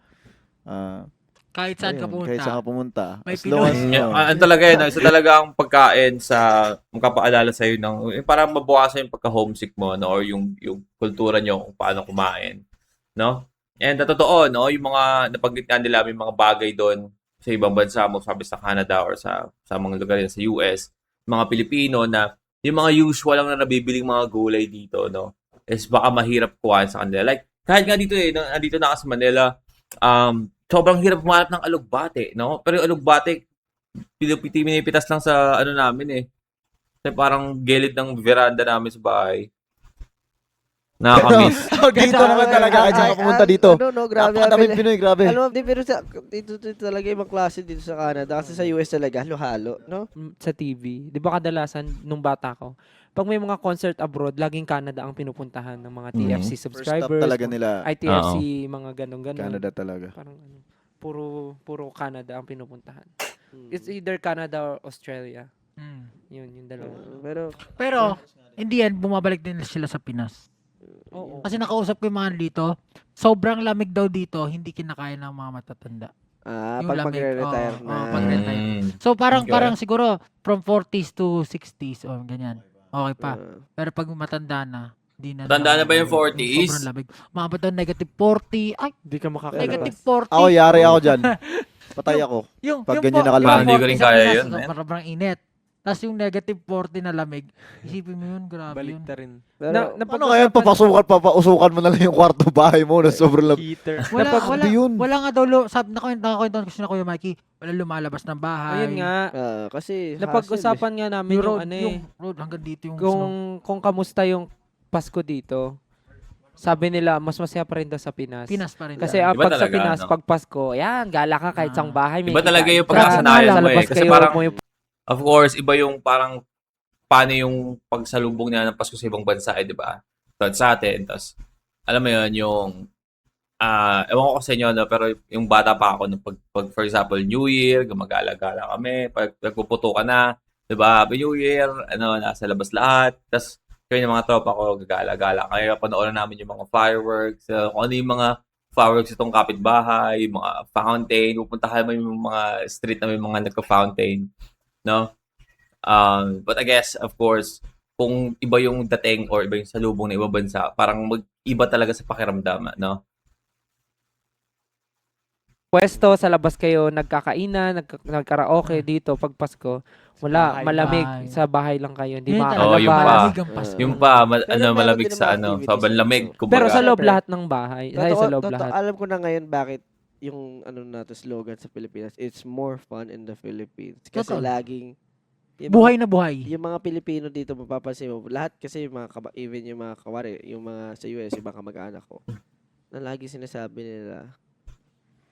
Kahit saan ka Ayun, pumunta. Kahit saan ka pumunta. May As long as, Pinoy. Yeah, ano talaga yun, isa talaga ang pagkain sa magpapaalala sa iyo ng parang mabukasan yung pagka-homesick mo no or yung kultura nyo kung paano kumain, no? And totoo, no, yung mga nabanggit nga nila may mga bagay doon sa ibang bansa mo, sabi sa Canada or sa mga lugar sa US, mga Pilipino na yung mga usual lang na nabibiling mga gulay dito, no, is baka mahirap kuhain sa kanila. Like, kahit nga dito nandito na ako sa Manila, sobrang hirap humanap ng alugbate, no? Pero yung alugbate, pinipitas lang sa ano namin eh. Kasi parang gilid ng veranda namin sa bahay. Nakakamiss. dito naman talaga, kahit saan ka pumunta dito. No, grabe. Napakadaming Pinoy, grabe. Alam mo, pero dito talaga ibang klase dito sa Canada. Kasi sa US talaga, halo-halo, no? Sa TV. Di ba kadalasan, nung bata ko, pag may mga concert abroad, laging Canada ang pinupuntahan ng mga TFC First stop subscribers. talaga nila, ITFC, mga ganun-ganun. Canada talaga. Parang ano, puro Canada ang pinupuntahan. Hmm. It's either Canada or Australia. Mm. Yung dalawa. Pero, in the end, bumabalik din sila sa Pinas. Oo. Kasi nakausap ko yung mga dito, sobrang lamig daw dito, hindi kinakaya ng mga matatanda. Yung pag lamig, magre-retire oo, na. oo, pag-retire. Mm. So parang Okay. parang siguro from 40s to 60s o ganyan. Okay pa. Ah. Pero pag matanda na, hindi na. Matanda na ba yung 40s? Sobrang lamig. Maabot daw negative 40. Ay, Hindi ka makakalabas. negative 40. Ako, yari ako dyan. Patay ako. yung Pag ganyan nakalabas. Hindi ko rin kaya yun, man. Sobrang init. Tapos yung negative 40 na lamig, isipin mo yun, grabe Balik yun. ta rin. Pero, Ano ngayon, papausukan mo na lang yung kwarto bahay mo na sobrang lamig. Heater. Wala yun. wala nga daw, nakakwento ko siya na Kuya Mikey, wala lumalabas ng bahay. Ayun nga. kasi Napag-usapan nga namin Yung yung road, ano yung eh. road hanggang dito yung snow. Kung kamusta yung Pasko dito. Sabi nila, mas masaya pa rin daw sa Pinas. Pinas pa rin. Kasi daw. Iba pag sa talaga, Pinas, no? pag Pasko, yan, gala ka kahit sang bahay. May Iba talaga yung kikain ka. pagkakasanayan mo Lalabas eh. Kasi kayo, parang, mo yung of course, iba yung parang paano yung pagsalubong nila ng Pasko sa ibang bansa, eh, di ba? Tulad sa atin, tapos, alam mo yun, yung, ewan ko sa inyo, no, pero yung bata pa ako, pag for example, New Year, gumagala-gala kami, pag nagpuputo ka na, di ba, Happy New Year, nasa labas lahat, tapos, kayo ng mga tropa ko, gagala-gala kayo, panoorin namin yung mga fireworks, kung ano yung mga fireworks itong kapitbahay, yung mga fountain, pupuntahan mo yung mga street na may mga nagka-fountain, no? But I guess, of course, kung iba yung dating or iba yung salubong na ibang bansa, parang mag-iba talaga sa pakiramdam, no? pwesto, sa labas kayo, nagkakainan, nagkaraoke dito pag Pasko. Wala, Bahay. malamig. Bahay. Sa bahay lang kayo. Hindi Yun Oo, talaga, yung pa. malamig ang Pasko. Yung pa, Pero meron malamig din sa naman ano, activities sobrang eh. lamig. Pero sa loob Siyempre. lahat ng bahay. Ay, sa loob lahat. Alam ko na ngayon bakit yung slogan sa Pilipinas, it's more fun in the Philippines. Kasi Totoo. laging Buhay na buhay. yung mga Pilipino dito, mapapansin mo, lahat kasi yung mga even yung mga kawari, yung mga sa US, yung mga kamag-anak ko, na lagi sinasabi nila,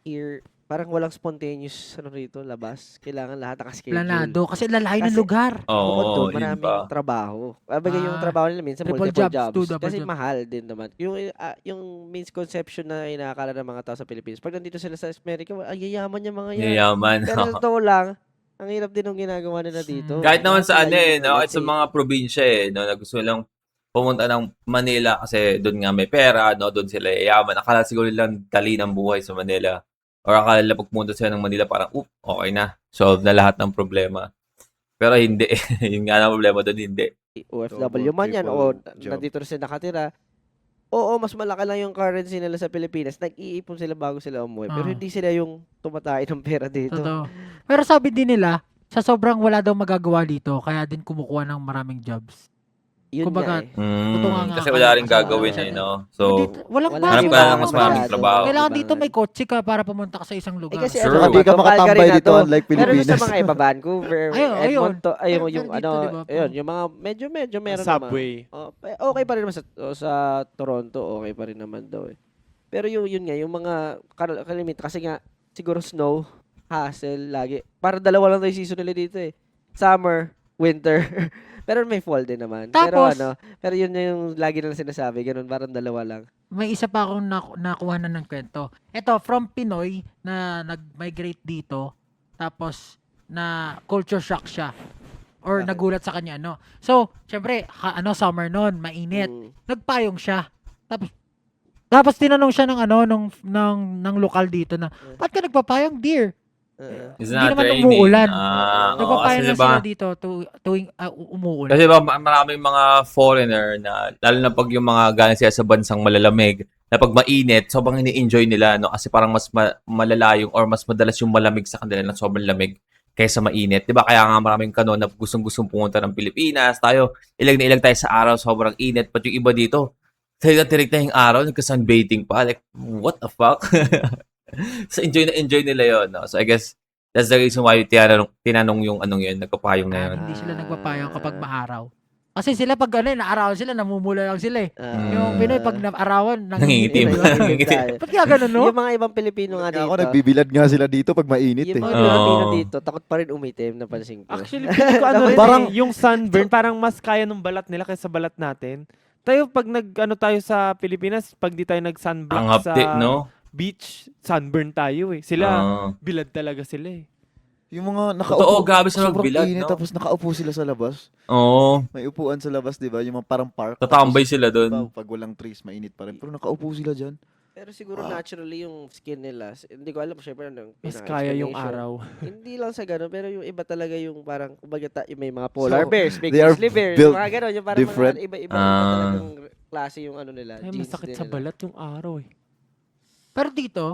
here, parang walang spontaneous rito, labas. Kailangan lahat naka-schedule. Planado. Kasi lalayo ng Kasi- lugar. Bukod Oo, doon, yun maraming pa. trabaho. Yung Ah, trabaho nila minsan triple multiple jobs, two double Kasi jobs. mahal din naman. Yung misconception na inaakala ng mga tao sa Pilipinas. Pag nandito sila sa Amerika, ay yayaman yung mga yan. Yayaman. Pero sa totoo lang, ang hirap din ng ginagawa nila dito. Kahit naman sa ano Layo eh, no? nila, Kahit sa let's mga probinsya eh, no? Na gusto lang pumunta ng Manila kasi doon nga may pera, no? Doon sila yayaman. Akala siguro nilang dali ng buhay sa Manila. Or akala nila pag pumunta sila ng Manila, parang, okay na. Solve na lahat ng problema. Pero hindi. Yun nga na problema doon, hindi. say, OFW man yan o nandito na sila nakatira. Oo, mas malaki lang yung currency nila sa Pilipinas. Nag-iipon sila bago sila umuwi. Pero Ah. hindi sila yung tumatay ng pera dito. Totoo. Pero sabi din nila, sa sobrang wala daw magagawa dito, kaya din kumukuha ng maraming jobs. Yun Kumbaga, nga eh. Totoo nga Kasi nga, wala kasi rin wala gagawin siya eh, eh. no? So, walang Wala hanap bago. ka ng mas maraming masyado. trabaho. Kailangan Iba dito nga. may kotse ka para pumunta ka sa isang lugar. Kasi True. ano Hindi ka naman to, makatambay Calgary na dito to. unlike Pero Pilipinas. sa mga iba, Vancouver, Ayun. Edmonton, Pero yung dito, diba? yung mga medyo meron Subway. naman. Okay pa rin naman sa Toronto, okay pa rin naman daw eh. Pero yun nga, yung mga kalimit, kasi nga, siguro snow, hassle, lagi. Para dalawa lang tayo season nila dito eh. Summer, winter. Pero may fall din naman. Tapos- pero yun na yung lagi nila sinasabi, ganun, parang dalawa lang. May isa pa akong nakuha na ng kwento. Ito, from Pinoy na nag-migrate dito, tapos na culture shock siya. Or Okay. nagulat sa kanya, no? So, syempre, summer noon, mainit. Mm. Nagpayong siya. Tapos tinanong siya ng lokal dito na, ba't ka nagpapayong, dear? It's Hindi not naman raining. umuulan. Oo, Nagpapayong kasi lang diba, sila dito tuwing umuulan. kasi ba maraming mga foreigner na lalo na pag yung mga galing sila sa bansang malalamig na pag mainit sobrang ini-enjoy nila no kasi parang mas malala yung or mas madalas yung malamig sa kanila na sobrang lamig kaysa mainit. 'Di ba? Kaya nga maraming kanon na gustong-gustong pumunta ng Pilipinas. Tayo ilag na ilag tayo sa araw sobrang init but yung iba dito tirik na yung araw nagka-sunbathing pa like what the fuck. So enjoy nila 'yon, no? So I guess that's the reason why tinanong yung anong yun, nagpapayong na yun. Hindi sila nagpapayong kapag maaraw. Kasi sila pag naarawan sila, namumula lang sila eh. Yung Pinoy pag naarawan, Nangingitim. nangingitim. Ba't kaya ganun, no? Yung mga ibang Pilipino nga Kaya dito. ako, nagbibilad nga sila dito pag mainit Yung eh. mga Oo. Pilipino dito, takot pa rin umitim, napansin ko. Actually, feeling ko ano rin Parang- yung sunburn, parang mas kaya nung balat nila kaysa balat natin. Tayo, pag tayo sa Pilipinas, pag di tayo Ang nag-sunblock sa hapti, no? beach, sunburn tayo eh. Sila, bilad talaga sila eh. Yung mga Totoo, nakaupo, grabe sa sobrang magbilad, init, no? tapos nakaupo sila sa labas. Oo. May upuan sa labas, di ba? Yung mga parang park. Tatambay sila Tapos, doon. pag walang trees, mainit pa rin. Pero nakaupo sila dyan. Pero siguro naturally yung skin nila, hindi ko alam, syempre anong Mas kaya yung pinaka-explanation. araw. Hindi lang sa gano'n, pero yung iba talaga yung parang, kumbaga yung may mga polar So, bears, may they are grizzly bears, built mga gano'n, yung parang different. mga iba-iba Ah. talagang klase yung ano nila, Ay, genes masakit din sa nila. balat yung araw eh. Pero dito,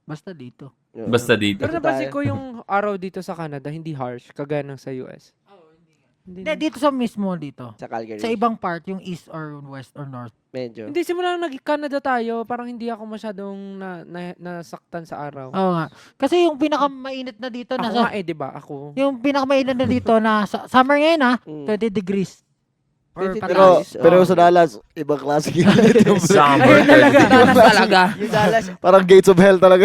basta dito. Oo. Basta dito. Pero napansin ko yung araw dito sa Canada, hindi harsh, kagaya ng sa US. Hindi, Hindi, dito sa mismo dito. Sa Calgary, Sa ibang part, yung east or west or north. medyo. Hindi, simula nung nag-Canada tayo, parang hindi ako masyadong nasaktan sa araw. Oo nga. Kasi yung pinakamainit na dito, Ako nasa, nga di ba? Ako. yung pinakamainit na dito, summer ngayon ha, Mm. 20 degrees. Or 20 Pero, pataas. pero Oo. sa Dallas, ibang klase yung Summer. Ayun talaga. Danas talaga. Yung Dallas, Parang gates of hell talaga.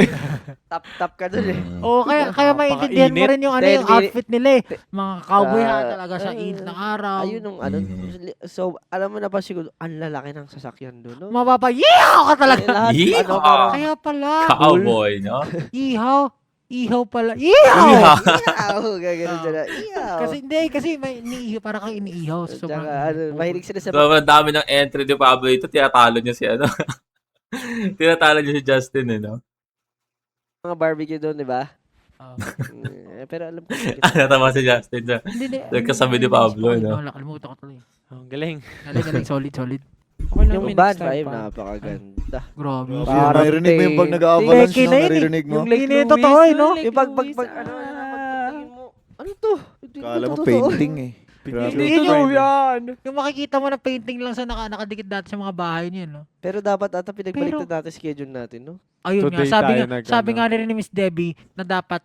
top ka dun eh. Oo, kaya maintindihan mo Napakainit. rin yung Dahil yung outfit nila eh. Mga cowboy hat Ah, talaga sa init ng araw. Ayun nung ano. Mm. So, alam mo na pa siguro, ang lalaki ng sasakyan doon, no? Mapapayihaw ka talaga. Lahat, Yeehaw! ano, parang, Kaya pala. Cowboy, no? Ihaw pala. Ihaw! iyaw, gagano'n siya na, iyaw. Kasi may iniihaw, para kang iniihaw. Tsaka, Sobrang mahilig sila sa Sobrang dami ng entry ni Pablo ito. Tinatalo niya si ano. Tinatalo niya si Justin, eh, no? mga barbecue doon, di ba? Oo. Pero alam ko, Natama si Justin. Siya. Hindi. Nagkasabi ni Pablo, no? Nakalimutan ko tuloy. Ang galing. Galing, solid. Okay lang, yung may band next time vibe, pa. napakaganda. Grabe. Parang Marinig mo yung pag nag-avalanche, Becky no? na yun eh. Naririnig mo? Yung Lake Hindi, Louise, totoo eh, no? Yung pag pagtingin mo, ano to? Hindi Kala to mo totoo. painting eh. Grabe. Hindi Totoo yung, yan. yung makikita mo na painting lang sa nakadikit dati sa mga bahay niyo, no? Pero dapat ata pinagbaliktad natin schedule natin, no? Ayun Today nga, tayo sabi nag-ano. nga rin ni Miss Debbie na dapat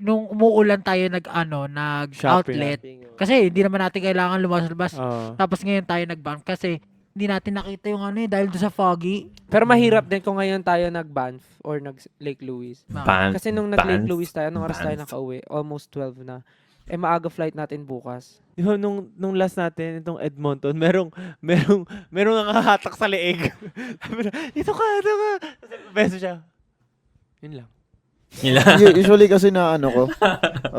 nung umuulan tayo nag-outlet. Shopping. Kasi hindi naman natin kailangan lumas-labas. Oo. Tapos ngayon tayo nag-ban kasi hindi natin nakita yung ano dahil doon sa foggy. Pero mahirap din kung ngayon tayo nag-Banff or nag-Lake Louise. Ban- Kasi nung nag-Lake Banff. Louise tayo, anong oras tayo Banff. nakauwi? Almost 12 na. Eh, maaga flight natin bukas. Di ba, nung last natin, itong Edmonton, merong nakahatak sa leeg. Sabi na, dito ka. Beso siya. Yun lang. Usually kasi na ano ko,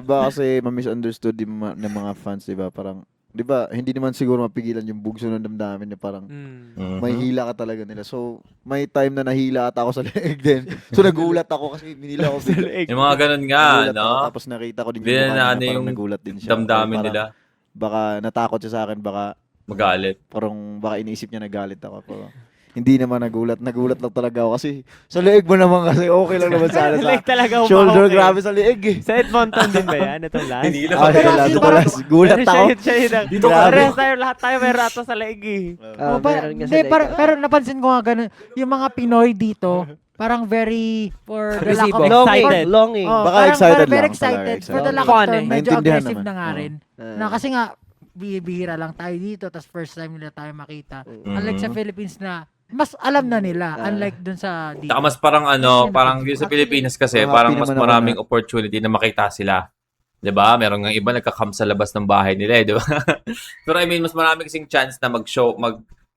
baka kasi ma-misunderstood ng mga fans, di ba? Parang, di ba, hindi naman siguro mapigilan yung bugso ng damdamin na parang Mhm. may hila ka talaga nila. So, may time na nahila ata ako sa leeg din. So, nagulat ako kasi hinila ako Sa bigla. leeg. Yung mga ganun nga, Nagulat no? ako, tapos nakita ko din Hindi yung na mukha niya, ano parang yung nagulat din siya. Damdamin Parang nila. Baka natakot siya sa akin, baka Magalit. baka iniisip niya nagalit ako. Pero hindi naman nagulat lang talaga ako kasi sa leeg mo naman kasi okay lang naman sana Leeg sa talaga shoulder, umahok eh. grabe sa leeg eh. Sa Edmonton din ba yan? Itong last? Hinila Ah, Pero wala, kasi wala. Gulat Pero ako. siya yun. Dito ka. Parehas tayo, lahat tayo may rato sa leeg eh. Oh, Meron nga hindi, sa parang, pero napansin ko nga ganun, yung mga Pinoy dito, parang very, for the lack of Agresibo. Excited. Longing. Oh, Baka parang excited very lang, excited. talaga For the excited. lack of Fun term, eh. medyo Naintindihan aggressive naman. na nga Oo. rin. Na kasi nga, bihira lang tayo dito, tas first time nila tayo makita. Mhm. Unlike sa Philippines na, mas alam na nila, unlike dun sa dito. Saka mas parang parang yun sa Pilipinas kasi, Happy parang mas naman ako maraming opportunity na makita sila. 'Di ba? Meron nga iba nagka-camp sa labas ng bahay nila, 'di ba? Pero I mean, mas marami kasing chance na mag-show,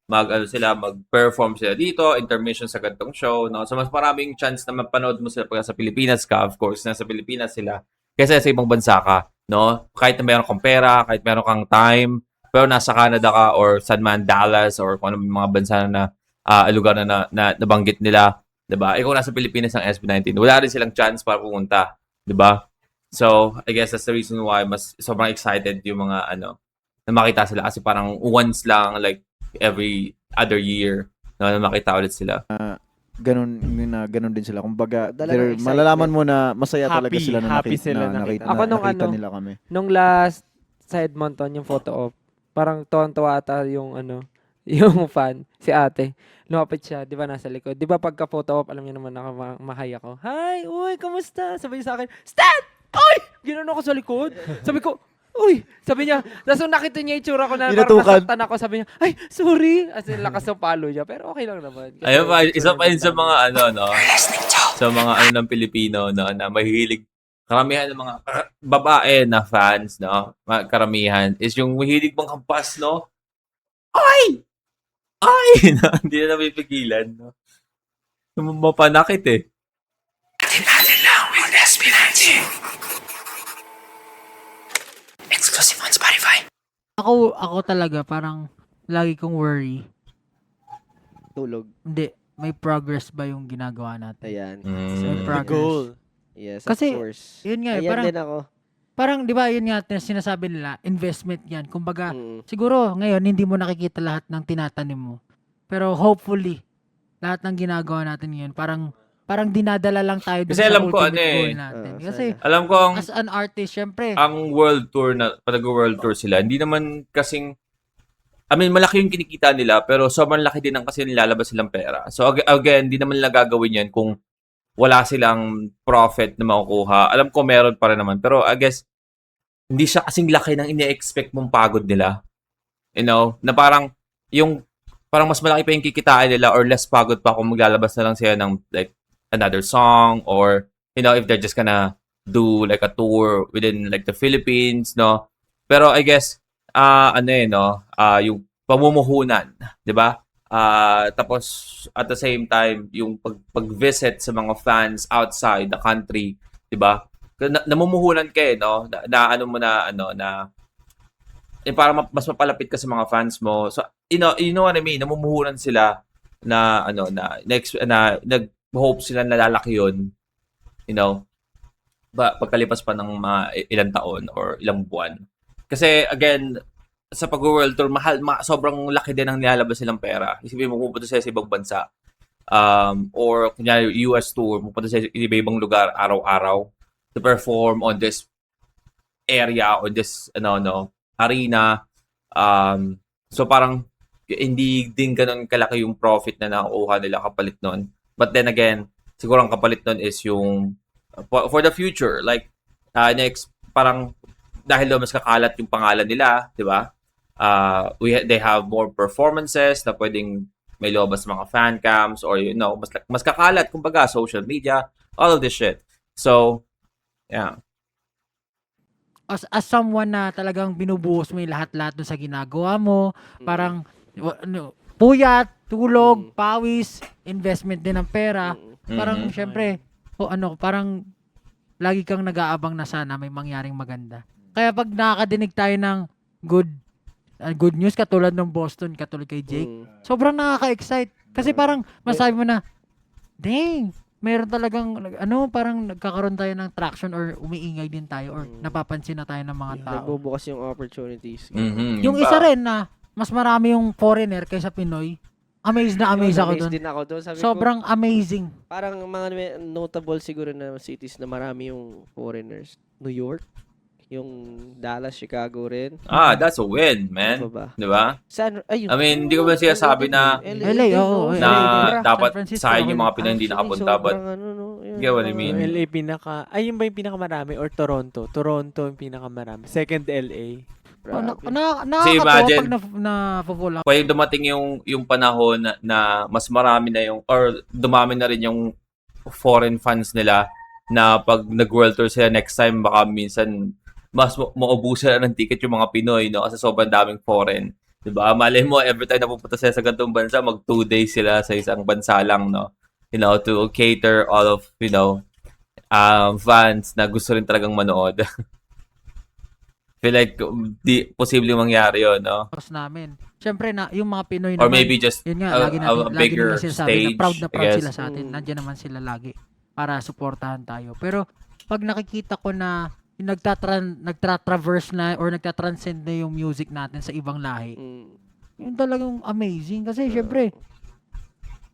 mag-perform sila dito, intermission sa ganitong show, no? So mas maraming chance na mapanood mo sila pag sa Pilipinas ka, of course, nasa Pilipinas sila, kaysa sa ibang bansa ka, no? Kahit na meron kang pera, kahit meron kang time, pero nasa Canada ka or San Man, Dallas, or kung ano yung mga bansa na lugar na nabanggit nila, 'di ba? Ikaw nasa Pilipinas ng SB19, wala rin silang chance para pumunta, 'di ba? So, I guess that's the reason why mas sobrang excited yung mga na makita sila kasi parang once lang, like every other year na makita ulit sila. Ganun din sila. Kumbaga, Talagang excitement. malalaman mo na masaya talaga Happy. sila na Happy sila nakita. Ako nung nakita ano, nila kami. Nung last sa Edmonton, yung photo op, parang tuwan-tuwa ata yung yung fan, si ate. Lumapit siya, di ba, nasa likod. Di ba, pagka photo op, alam niyo naman, mahay ako. Hi, uy, kamusta? Sabi niya sa akin, Stan! Uy! Ginanon ako sa likod. Sabi ko, uy! Sabi niya, tapos nung nakita niya yung itsura ko na parang Pinatukan. nasaktan ako, sabi niya, ay, sorry! As in, lakas ng palo niya, pero okay lang naman. Kasi Ayun pa, isa itsura pa yun sa niya mga Listening to sa mga ng Pilipino na mahilig, karamihan ng mga babae na fans, no? Karamihan is yung mahilig mga kampas, no? Ay! Ay! Hindi na napipigilan, no? Mapanakit eh. Atin lang with SB19. Exclusive on Spotify. Ako talaga, parang, lagi kong worry. Tulog. Hindi, may progress ba yung ginagawa natin? Ayan. May Mm. progress. Goal. Yes, Kasi, of course. Yun nga, Ayan parang, din ako. parang, di ba, yun nga, sinasabi nila, investment yan. Kumbaga, Mm. siguro, ngayon, hindi mo nakikita lahat ng tinatanim mo. Pero hopefully, lahat ng ginagawa natin ngayon, parang dinadala lang tayo dun Kasi sa alam ko, ultimate ano eh. goal natin. Kasi, Alam ko as an artist, syempre, ang world tour pag world tour sila, hindi naman kasing malaki yung kinikita nila, pero sobrang laki din ang kasi nilalabas silang pera. So again, hindi naman nila gagawin yan kung wala silang profit na makukuha. Alam ko meron pa rin naman, pero I guess hindi siya kasing laki ng ine-expect mong pagod nila. You know, na parang mas malaki pa yung kikitain nila or less pagod pa kung maglalabas na lang sila ng like another song, or if they're just gonna do like a tour within like the Philippines, no? Pero I guess yung pamumuhunan, 'di ba? Tapos at the same time yung pag-visit sa mga fans outside the country, 'di ba? Namumuhunan ka no? Para mas mapalapit ka sa mga fans mo. So you know what I mean? Namumuhunan sila na nag-hope sila na lalaki yun, pagkalipas pa ng mga ilang taon or ilang buwan. Kasi again, sa pag-world tour, sobrang laki din ang nilalabas silang pera. Isipin mo, pupunta sila sa ibang bansa. Or kunyari US tour, pupunta sila sa ibang lugar araw-araw to perform on this area, on this arena. So parang hindi din ganun kalaki yung profit na nakukuha nila kapalit nun. But then again, siguro ang kapalit nun is yung for the future, like next, parang dahil mas kakalat yung pangalan nila, di ba? They have more performances na pwedeng may lobas mga fan cams or mas kakalat kumbaga social media, all of this shit. So, yeah. As someone na talagang binubuhos mo yung lahat-lahat dun sa ginagawa mo, parang puyat, tulog, pawis, investment din ng pera. Parang syempre, parang lagi kang nag-aabang na sana may mangyaring maganda. Kaya pag nakakadinig tayo ng good news katulad ng Boston, katulad kay Jake, sobrang nakaka-excite. Kasi parang masabi mo na, dang, meron talagang, parang nagkakaroon tayo ng traction or umiingay din tayo or napapansin na tayo ng mga tao. Nagbubukas yung opportunities. Yung isa rin na, mas marami yung foreigner kaysa Pinoy, amazed ako Amazed dun. din ako doon. Sabi Sobrang amazing. parang mga notable siguro na cities na marami yung foreigners. New York, yung Dallas, Chicago rin. That's a win, Ano man. pa ba? Di ba? Ayun. I mean, hindi ko ba sinasabi na LA, oo. na LA, dapat San Francisco, sayang yung mga okay. Pinoy hindi nakapunta, but get what I mean? LA yun ba yung pinakamarami or Toronto? Toronto yung pinakamarami. Second LA. Nakakatawa imagine, pag na-full up. pwede dumating yung panahon na mas marami na or dumami na rin yung foreign fans nila na pag nag-world tour sila next time, baka minsan mas maubusan na ng ticket yung mga Pinoy, no? Kasi sobrang daming foreign. Diba? Malay mo, every time na pupunta sila sa ganitong bansa, mag 2 days sila sa isang bansa lang, no? To cater all of, fans na gusto rin talagang manood. Feel like posible mangyari yun, no? Namin. Siyempre na yung mga Pinoy Or naman, maybe just yun nga, lagi bigger nila sinasabi stage, na proud I guess. sila sa atin. Nandiyan naman sila lagi para suportahan tayo. Pero pag nakikita ko na yung nagtatraverse na or nagtatranscend na yung music natin sa ibang lahi, yun talagang amazing. Kasi syempre,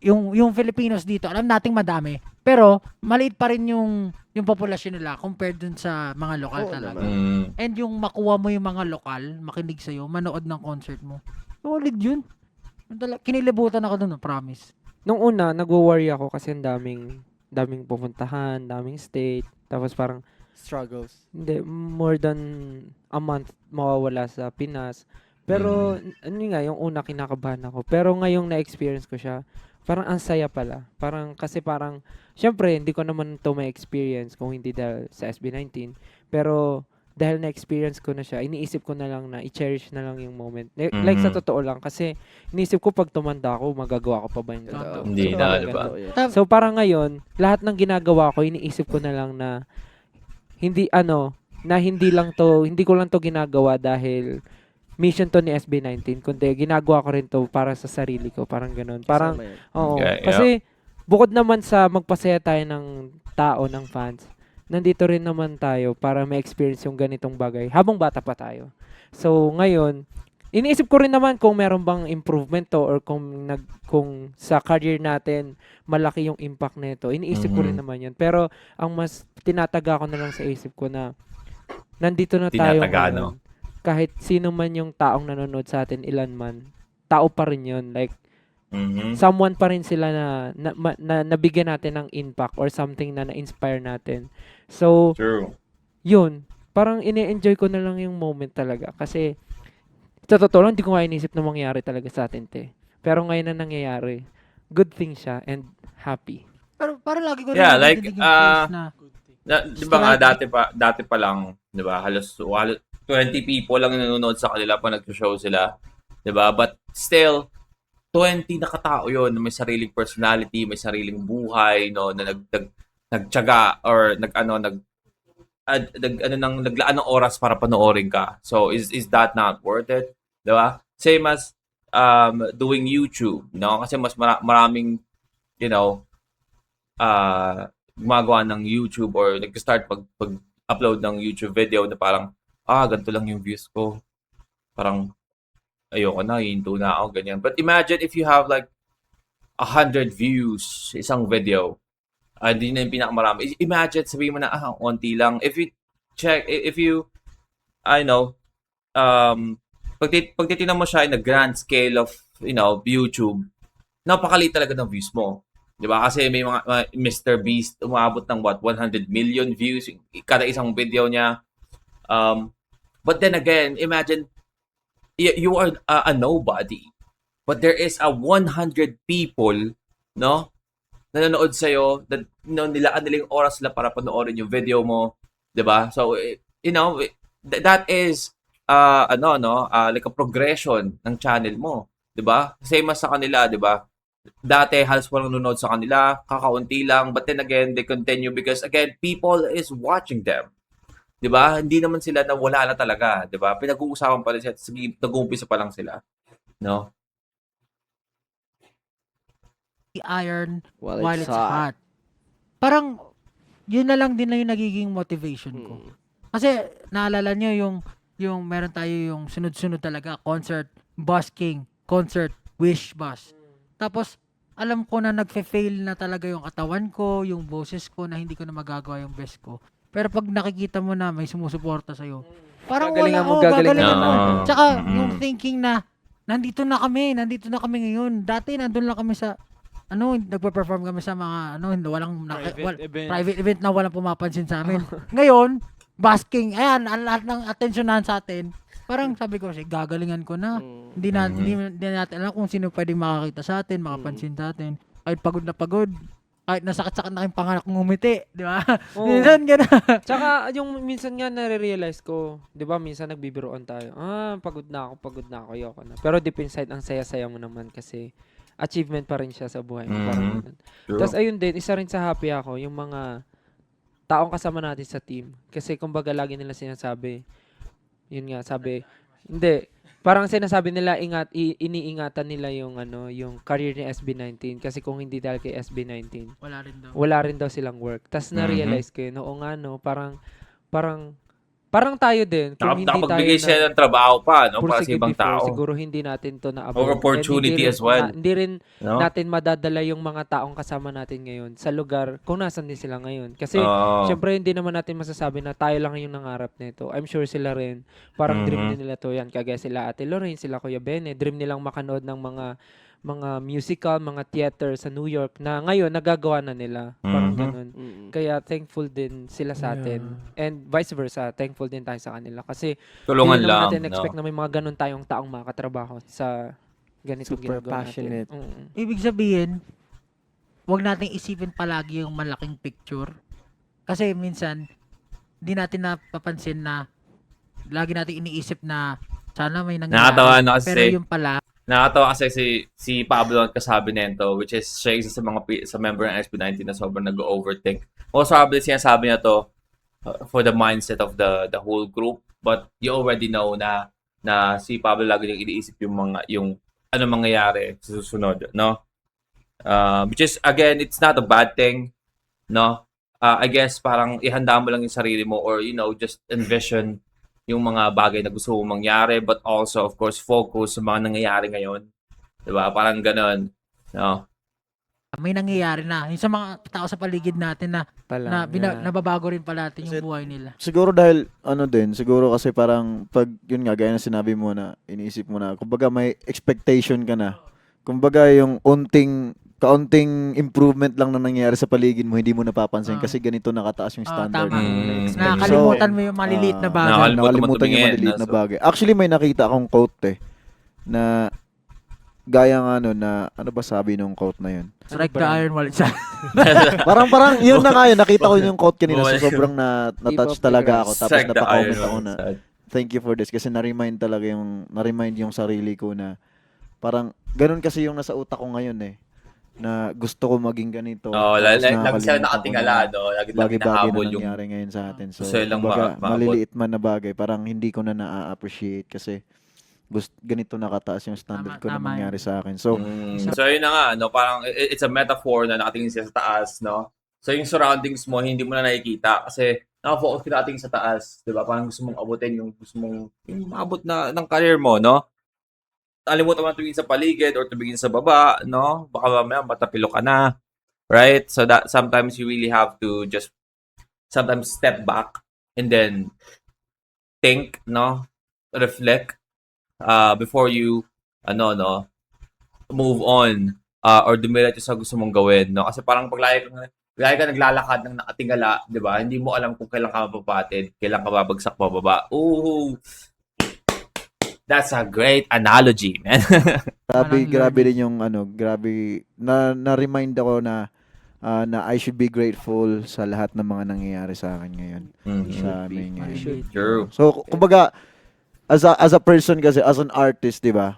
yung Filipinos dito, alam nating madami. Pero maliit pa rin yung populasyon nila compared dun sa mga lokal talaga. And yung makuha mo yung mga lokal, makinig sa'yo, manood ng concert mo, solid yun. Kinilibutan ako dun, promise. Nung una, nagwo-worry ako kasi ang daming pupuntahan, daming state. Tapos parang, Struggles. hindi, more than a month mawawala sa Pinas. Pero, yung una kinakabahan ako. Pero ngayong na-experience ko siya, parang ang saya pala. Syempre, hindi ko naman to ma-experience kung hindi dahil sa SB19. Pero, dahil na-experience ko na siya, iniisip ko na lang na i-cherish na lang yung moment. Like sa totoo lang, kasi iniisip ko pag tumanda ako, magagawa ko pa ba yung ganito? Hindi na, diba? So, parang ngayon, lahat ng ginagawa ko, iniisip ko na lang na hindi ko lang to ginagawa dahil mission to ni SB19, kundi ginagawa ko rin to para sa sarili ko, parang ganun. Parang, oo. Okay, Kasi, bukod naman sa magpasaya tayo ng tao, ng fans, nandito rin naman tayo para ma-experience yung ganitong bagay habang bata pa tayo. So, ngayon, iniisip ko rin naman kung meron bang improvement to or kung sa career natin malaki yung impact nito. Iniisip ko rin naman yun. Pero ang mas tinataga ko na lang sa isip ko na nandito na tayo ngayon. Kahit sino man yung taong nanonood sa atin, ilan man, tao pa rin yun. Like, someone pa rin sila na nabigyan natin ng impact or something na na-inspire natin. So, True. yun. Parang ini-enjoy ko na lang yung moment talaga. Kasi, sa totoo lang, hindi ko nga inisip na mangyari talaga sa atin, te. Pero ngayon na nangyayari, good thing siya and happy. Pero parang lagi ko rin Yeah, like, nadidinig yung phrase na di ba nga, dati pa lang, di ba, halos 20 people lang nanonood sa kanila pag nag-show sila. Di ba? But still, 20 na katao yun na may sariling personality, may sariling buhay, no, na nagtiyaga or naglaan ng oras para panoorin ka. So is that not worth it? 'Di ba? Same as doing YouTube, no? Kasi mas maraming gumagawa ng YouTube or nag-start pag-upload ng YouTube video na parang ganito lang yung views ko. Parang ayoko na, hinto na ako, ganyan. But imagine if you have like 100 views isang video. Hindi na yung pinakamarami. Imagine, sabihin mo na, onti lang. If you, pag titignan mo siya in a grand scale of, YouTube, napakaliit talaga ng views mo. Di ba? Kasi may mga Mr. Beast, umabot ng 100 million views kada isang video niya. But then again, imagine you are a nobody. But there is a 100 people, no? Nanonood sa'yo, that, nilaan nila yung oras nila para panoorin yung video mo, 'di ba? So, that is, like a progression ng channel mo, 'di ba? Same as sa kanila, 'di ba? Dati, halos walang nanonood sa kanila, kakaunti lang, but then again, they continue because, again, people is watching them. 'Di ba? Hindi naman sila nawala na talaga, 'di ba? Pinag-uusapan pa rin sila, sige, nag-uumpisa pa lang sila, no? iron While while it's it's hot. hot. Parang, yun na lang din na yung nagiging motivation ko. Kasi, naalala nyo yung meron tayo yung sunod-sunod talaga, concert, busking, concert, wish bus. Tapos, alam ko na nagfe-fail na talaga yung katawan ko, yung boses ko, na hindi ko na magagawa yung best ko. Pero pag nakikita mo na may sumusuporta sa'yo, parang Gagalingan mo, gagalingan gagalingan mo. mo. Tsaka, Mm. yung thinking na, nandito na kami ngayon. Dati, nandun lang kami sa, nagpe-perform kami sa mga, private event na walang pumapansin sa amin. Ngayon, basking, ayan, ang lahat ng atensyonan sa atin. Parang sabi ko, gagalingan ko na. Hindi natin alam kung sino pwedeng makakita sa atin, makapansin sa atin. Kahit pagod na pagod, kahit nasakit-sakit na kayong panganak ngumiti, di ba? Oo. Minsan gano'n. Tsaka, yung minsan nga nare-realize ko, di ba, minsan nagbibiroon tayo. Pagod na ako, ayoko na. Pero deep inside, ang saya-saya mo naman kasi achievement pa rin siya sa buhay mo. Parang ganun. True. Tapos ayun din, isa rin sa happy ako, yung mga taong kasama natin sa team. Kasi kumbaga lagi nila sinasabi, yun nga, sabi, hindi, parang sinasabi nila, iniingatan nila yung yung career ni SB19 kasi kung hindi dahil kay SB19, wala rin daw silang work. Tapos na-realize ko yun, oo nga no, parang tayo din, kung hindi tayo Nakapagbigay sila ng trabaho pa, no? Para sa pursige ibang before, tao. siguro hindi natin to na-abot. Or opportunity as well. Hindi rin No? natin madadala yung mga taong kasama natin ngayon sa lugar kung nasan din sila ngayon. Kasi, Oo. syempre, hindi naman natin masasabi na tayo lang yung nangarap nito. I'm sure sila rin, parang dream din nila to yan. Kagaya sila Ate Lorraine, sila Kuya Bene, dream nilang makanood ng mga musical, mga theater sa New York na ngayon nagagawa na nila. Parang ganun. Kaya thankful din sila sa atin. And vice versa, thankful din tayo sa kanila. Kasi Tulungan hindi naman lang, natin no? expect na may mga ganun tayong taong makatrabaho sa ganitong Super ginagawa passionate. natin. Ibig sabihin, wag nating isipin palagi yung malaking picture. Kasi minsan, di natin napapansin na lagi natin iniisip na sana may nangyari. Nakakatawa na kasi. Pero yung pala, Nakakatawa kasi si Pablo ang kasabi nito, which is siya isa sa sa member ng SB19 na sobrang nag-overthink. Most probably sinasabi niya to for the mindset of the whole group, but you already know na si Pablo lagi niyang iniisip yung ano mangyayari sa susunod, no? Which is, again, it's not a bad thing, no? I guess parang ihanda mo lang yung sarili mo or, just envision yung mga bagay na gusto mo mangyari, but also, of course, focus sa mga nangyayari ngayon. Diba? Parang ganon. No? may nangyayari na. Yung sa mga tao sa paligid natin na nababago rin pala natin yung buhay nila. Siguro dahil, siguro kasi parang, pag, yun nga, gaya na sinabi mo na, iniisip mo na, kumbaga may expectation ka na. Kumbaga yung kaunting improvement lang na nangyayari sa paligid mo, hindi mo napapansin kasi ganito nakataas yung standard. Tama. mo. Nakakalimutan mo yung maliliit na bagay. Nakalimutan yung maliliit na bagay. Actually, may nakita akong quote na gaya nga na, ano ba sabi nung quote na yun? Strike the iron while it's hot. parang yun na nga yun. Nakita ko yung quote kanina. So sobrang na-touch talaga ako. Tapos Strike the napakomment iron ako na, thank you for this. Kasi na-remind yung sarili ko na parang, ganun kasi yung nasa utak ko ngayon na gusto ko maging ganito. Lagi sila nakatingala, lagi lang hinahabol yung nangyari ngayon sa atin. So, gusto lang kumbaga, maabot. maliliit man na bagay, parang hindi ko na na-appreciate kasi ganito nakataas yung standard ko na Tama nangyari sa akin. So, So yun na nga, parang it's a metaphor na nakatingin siya sa taas, no? So yung surroundings mo, hindi mo na nakikita kasi naka-focus ka nakatingin sa taas, di ba? Parang gusto mong abutin yung maabot na ng career mo, no? Alimutan mo na tumingin sa paligid or tumingin sa baba, no? Baka mamaya matapilo ka na, right? So that sometimes you really have to just sometimes step back and then think, no? Reflect before you move on or dumiretso sa gusto mong gawin, no? Kasi parang pag lagi ka naglalakad ng nakatingala, 'di ba? Hindi mo alam kung kailan ka mapapatid, kailan ka babagsak pababa. That's a great analogy, man. Grabe, Walang grabe learning. din yung grabe na-remind ako na I should be grateful sa lahat ng mga nangyayari sa akin ngayon. Sa amin ngayon. Should. True. So, kumbaga, as a person kasi, as an artist, di ba?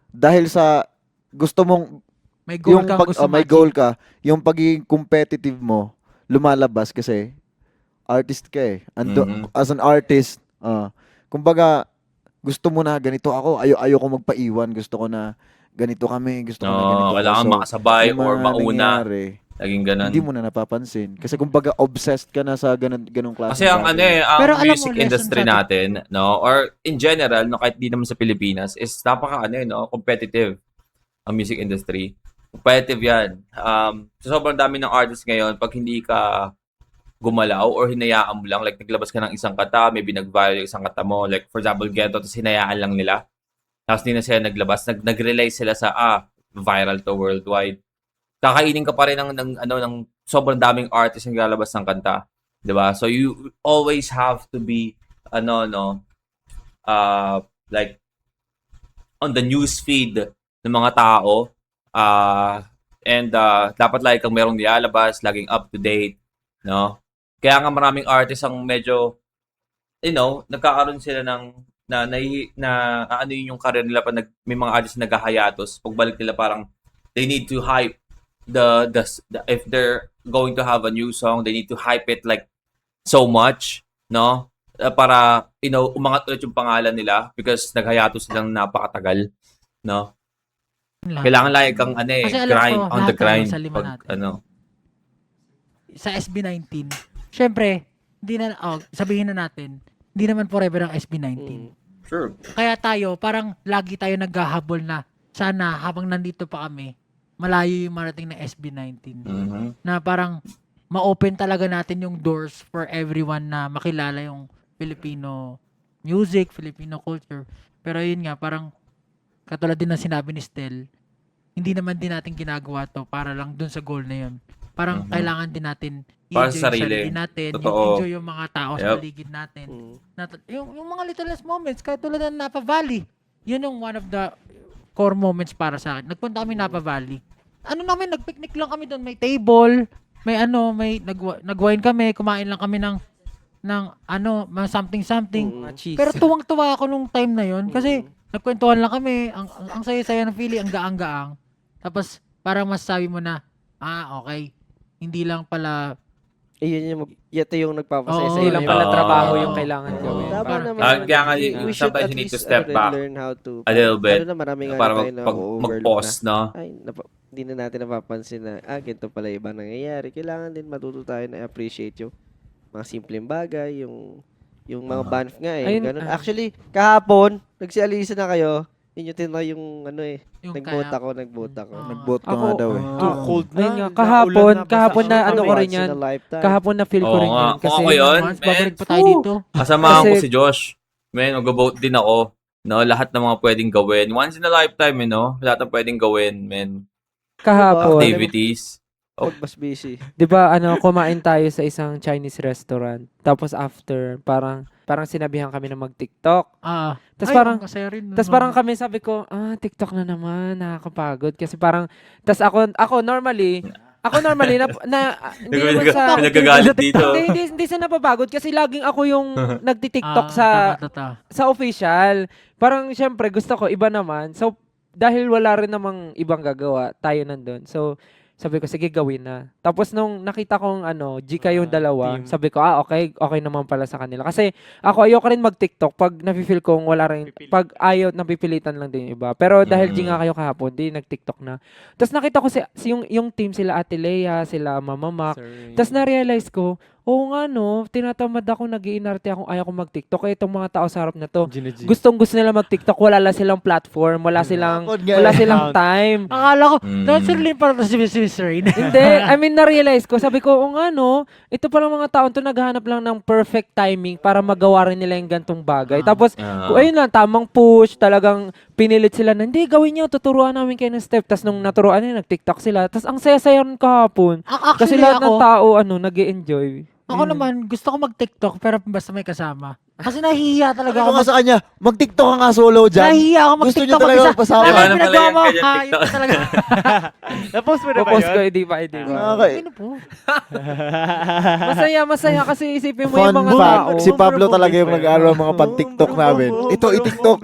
Dahil sa gusto mong, May goal yung kang pag, gusto may ma-achieve. goal ka, yung pagiging competitive mo, lumalabas kasi artist ka eh. Mhm. As an artist, kumbaga, gusto mo na ganito ako, ayoko magpaiwan, gusto ko na ganito kami, gusto ko na ganito No, ako. kailangan So, makasabay yung or mga mauna. nangyayari, Laging ganun. hindi mo na napapansin. Kasi kumbaga obsessed ka na sa ganung klase. Kasi ang ano eh, ang Pero alam mo, music lesson industry sa atin- natin, no, or in general, no, kahit di naman sa Pilipinas, is napaka ano eh, no, competitive ang music industry. Competitive yan. So sobrang dami ng artists ngayon, pag hindi ka gumalaw or hinayaan mo lang, like naglabas ka ng isang kata, maybe nag-viral yung isang kata mo, like for example, Ghetto, tapos hinayaan lang nila. Tapos di na sila naglabas, nag-rely sila sa, viral to worldwide. Kakainin ka pa rin ng sobrang daming artist yung lalabas ng kanta. 'Di ba? So you always have to be like on the news feed ng mga tao. And dapat lagi kang merong nilalabas, laging up to date, no? Kaya nga maraming artist ang medyo nagkakaroon sila ng ano yun yung career nila may mga artists na naghahayatos. Pagbalik nila parang they need to hype the if they're going to have a new song, they need to hype it like so much, no? Para umangat ulit yung pangalan nila because naghayatos silang napakatagal, no? Lahat. Kailangan lagi kang Kasi alam grind ko, on lahat the grind tayo sa lima natin. Sa SB19, syempre, sabihin na natin, hindi naman forever ang SB19. Sure. Kaya tayo, parang lagi tayo naghahabol na sana habang nandito pa kami, malayo yung marating ng SB19. Mhm. Na parang ma-open talaga natin yung doors for everyone na makilala yung Filipino music, Filipino culture. Pero yun nga, parang katulad din ng sinabi ni Stel, hindi naman din natin ginagawa to para lang dun sa goal na yun. Parang Mhm. kailangan din natin Para i-enjoy sa yung sarili. sarili natin, Totoo. enjoy yung mga tao sa Yep. paligid natin. Mm. Yung mga littlest moments, kahit tulad ng Napa Valley, yun yung one of the core moments para sa akin. Nagpunta kami Napa Valley. Nagpicnic lang kami doon, may table, may nagwine kami, kumain lang kami ng mga something. Mm. Cheese. Pero tuwang-tuwa ako nung time na yun kasi nagkwentuhan lang kami, ang saya-saya ng feeling, ang gaang-gaang. Tapos parang masasabi mo na, okay, hindi lang pala Ito yung nagpapasaya Oo, sa Hindi lang iyo. pala Oo. trabaho yung kailangan Oo. gawin. Tama Parang- naman. Kaya nga, We should sometimes at you need to least, step back learn how to a little bit na marami nga para tayo na overlook mag-pause, no? na. Hindi na natin napapansin na, ganito pala iba nangyayari. Kailangan din matuto tayo na appreciate yung mga simpleng bagay, yung mga banff nga eh. Ayun, Ganun. Actually, kahapon, nagsialisa na kayo. Yun yung tinry yung yung nagboot kaya. ako. Nag-vote ka Ako, nga daw eh. Too cold na. Ayun nga, Naulan kahapon basa na ako. ano ko rin Once yan. in a lifetime. Kahapon na feel ko Oo rin nga. yan. Kung Kasi ako yun, Once, man, babalik pa tayo dito. kasamahan ko Kasi- si Josh. Man, mag-vote din ako. No, lahat ng mga pwedeng gawin. Once in a lifetime, lahat ng pwedeng gawin, man. kahapon, Activities. Pag mas busy. 'di ba, kumain tayo sa isang Chinese restaurant. Tapos after, parang sinabihan kami na mag-TikTok. Tas parang- Tapos parang kami sabi ko, TikTok na naman, nakakapagod. Kasi parang, tas ako normally hindi naman sa, Nagagalit dito. hindi sa napapagod kasi laging ako yung nagti-TikTok sa official. Parang syempre gusto ko iba naman. So dahil wala rin namang ibang gagawa, tayo nandun. So sabi ko, sige, gawin na. Tapos nung nakita kong Gika yung dalawa, team. sabi ko, okay naman pala sa kanila. Kasi ako ayoko rin mag-TikTok pag nafe-feel kong wala rin, pag ayaw, napipilitan lang din yung iba. Pero dahil G nga kayo kahapon, di nag-TikTok na. Tapos nakita ko yung team, sila Ate Lea, sila Mama Mac. Tapos na-realize ko, oo nga tinatamad ako, nag-iinarte akong ayaw ko mag-TikTok. Kaya itong mga tao sa harap na to, gustong-gusto nila mag-TikTok, wala silang platform, wala silang time. Akala ko, Mm. don't really para to si Miss Rain. Hindi, I mean, na-realize ko, sabi ko, oo nga ito palang mga taon to naghahanap lang ng perfect timing para magawa rin nila yung gantong bagay. Tapos, ayun lang, tamang push, talagang pinilit sila na, hindi, gawin nyo, tuturuan namin kayo ng step. Tapos nung naturuan nila, nag-TikTok sila. Tapos ang saya-saya rin kahapon. Kasi Actually, lahat ng ako tao, nag-e-enjoy. naman, gusto ko mag-TikTok pero basta may kasama. Kasi nahihiya talaga Ano ako. ka sa kanya? Mag-TikTok ka nga solo dyan. Nahihiya ako Gusto niyo mag-TikTok talaga mag-isa. magpasama. Alam mo, Paano pala pinagawa yung mo, ganyan hayop TikTok? ka talaga. Na-post mo na ba Post ko, yun? hindi pa, hindi pa. Ano po? Masaya kasi isipin mo Fun yung mga fact, tao. si Pablo talaga yung nag-aaral mga pan-TikTok namin. Ito, i-TikTok.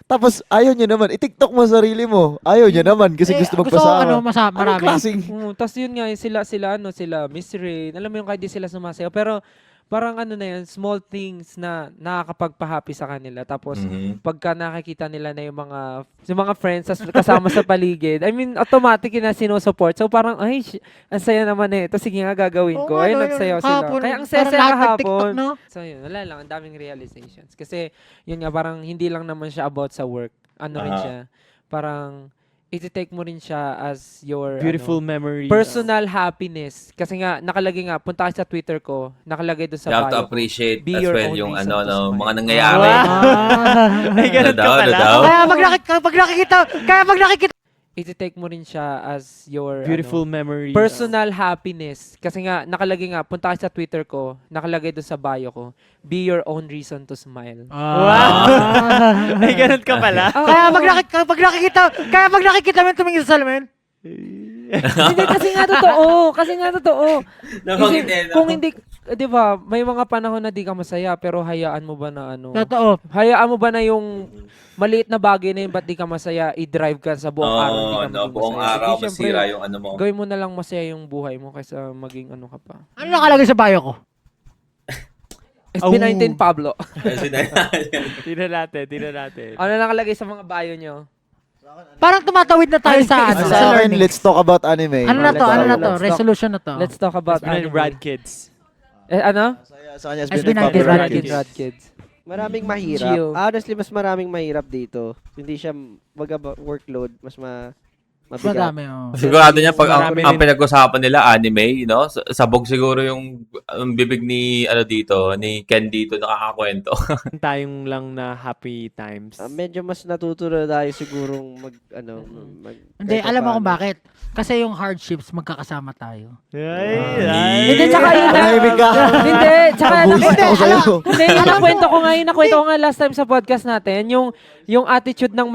Tapos, ayaw niya naman. I-TikTok mo sarili mo. Ayaw niya naman kasi gusto Gusto ko magpasama. masama, Anong marami. klaseng? Tapos yun nga, sila Miss Rain. Alam mo yung kahit di sila sumasayaw. Pero parang ano na yun, small things na nakakapagpa-happy sa kanila. Tapos pagka nakikita nila na yung mga friends kasama sa paligid, I mean, automatic na sinusupport. So parang, ay, ang saya naman eh. Ito, sige nga gagawin ko. Ay, nagsayaw sila. Kaya ang saya-saya kahapon. No? So yun, wala lang, ang daming realizations. Kasi yun nga, parang hindi lang naman siya about sa work. Ano rin siya, parang iti-take mo rin siya as your Beautiful ano, memories. personal happiness. Kasi nga, nakalagay nga, punta ka sa Twitter ko, nakalagay doon sa You have to bio ko. appreciate Be as your well own yung reason ano, to no, smile. mga nangyayari. Ay, ganun ka pala. Kaya pag nakikita, Iti-take mo rin siya as your Beautiful ano, memories. personal happiness. Kasi nga, nakalagay nga, punta ka sa Twitter ko, nakalagay doon sa bio ko, be your own reason to smile. Wow! Ay, ganun ka pala. kaya pag nakikita mo yung tumingin sa salamin, Hindi, kasi nga totoo. Kasi nga totoo. Nabanggit Kasi eh, no? kung hindi, di ba, may mga panahon na di ka masaya, pero hayaan mo ba na ano? totoo. Hayaan mo ba na yung maliit na bagay na yun, ba't di ka masaya, i-drive ka sa buong araw, di ka no, maging buong masaya. araw, Di, syempre, masira yung ano mo. gawin mo na lang masaya yung buhay mo kaysa maging ano ka pa. Ano nakalagay sa bio ko? SB19 Pablo. Tingnan natin. Ano nakalagay sa mga bio nyo? Parang tumatawid na tayo sa ano, Sa sa akin, learning. let's talk about anime. Ano na to? Ano na to? Let's talk. Resolution na to. Let's talk about About anime. Rad Kids. Ano? Sa kanya, SB19 Pablo Rad Rad Kids. Kids. Rad Kids. Maraming mahirap. Chill. Honestly, mas maraming mahirap dito. Hindi siya workload, mas mabigat. Madami, oh. Sigurado niya pag Marami ang rin. pinag-usapan nila anime, no? Sabog siguro yung bibig ni ano dito, ni Ken dito nakakakwento. Tayong lang na happy times. Medyo mas natuto na tayo sigurong Hindi, kahit alam mo kung paano. bakit? Kasi yung hardships, magkakasama tayo. Hindi, tsaka yun. Tahimik ka. Hindi, tsaka Buwisit ako sa'yo. Hindi, nakwento ko nga last time sa podcast natin, yung attitude ng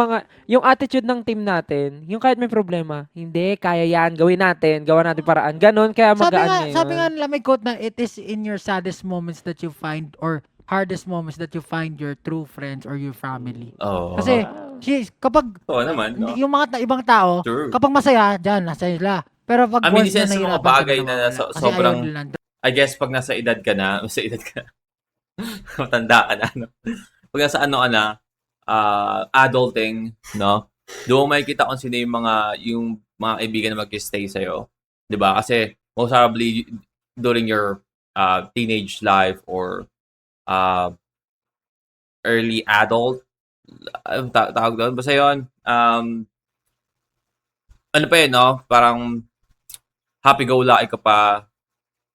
team natin, yung kahit may problema, hindi, kaya yan, gawin natin, gawa natin paraan. Ganon, kaya magaan ngayon. Sabi nga nila, may quote na, it is in your saddest moments that you find, or hardest moments that you find your true friends or your family. Oo. Kasi, kapag, Oo naman, no? yung mga ibang tao, True. kapag masaya, dyan, nasa sila. Pero pag I mean, once isa sa mga nahihirapan bagay ka na nawawala. Kasi sobrang- ayaw nila. I guess pag nasa edad ka na, matanda ka na, no? Pag nasa ano ka na, adulting, no? Doon mo makikita kung sino yung mga kaibigan na mag-stay sa'yo. 'Di ba? Kasi most probably during your teenage life or early adult, tawag doon. Basta yun, ano pa yun, no? Parang happy-go-lucky ka pa,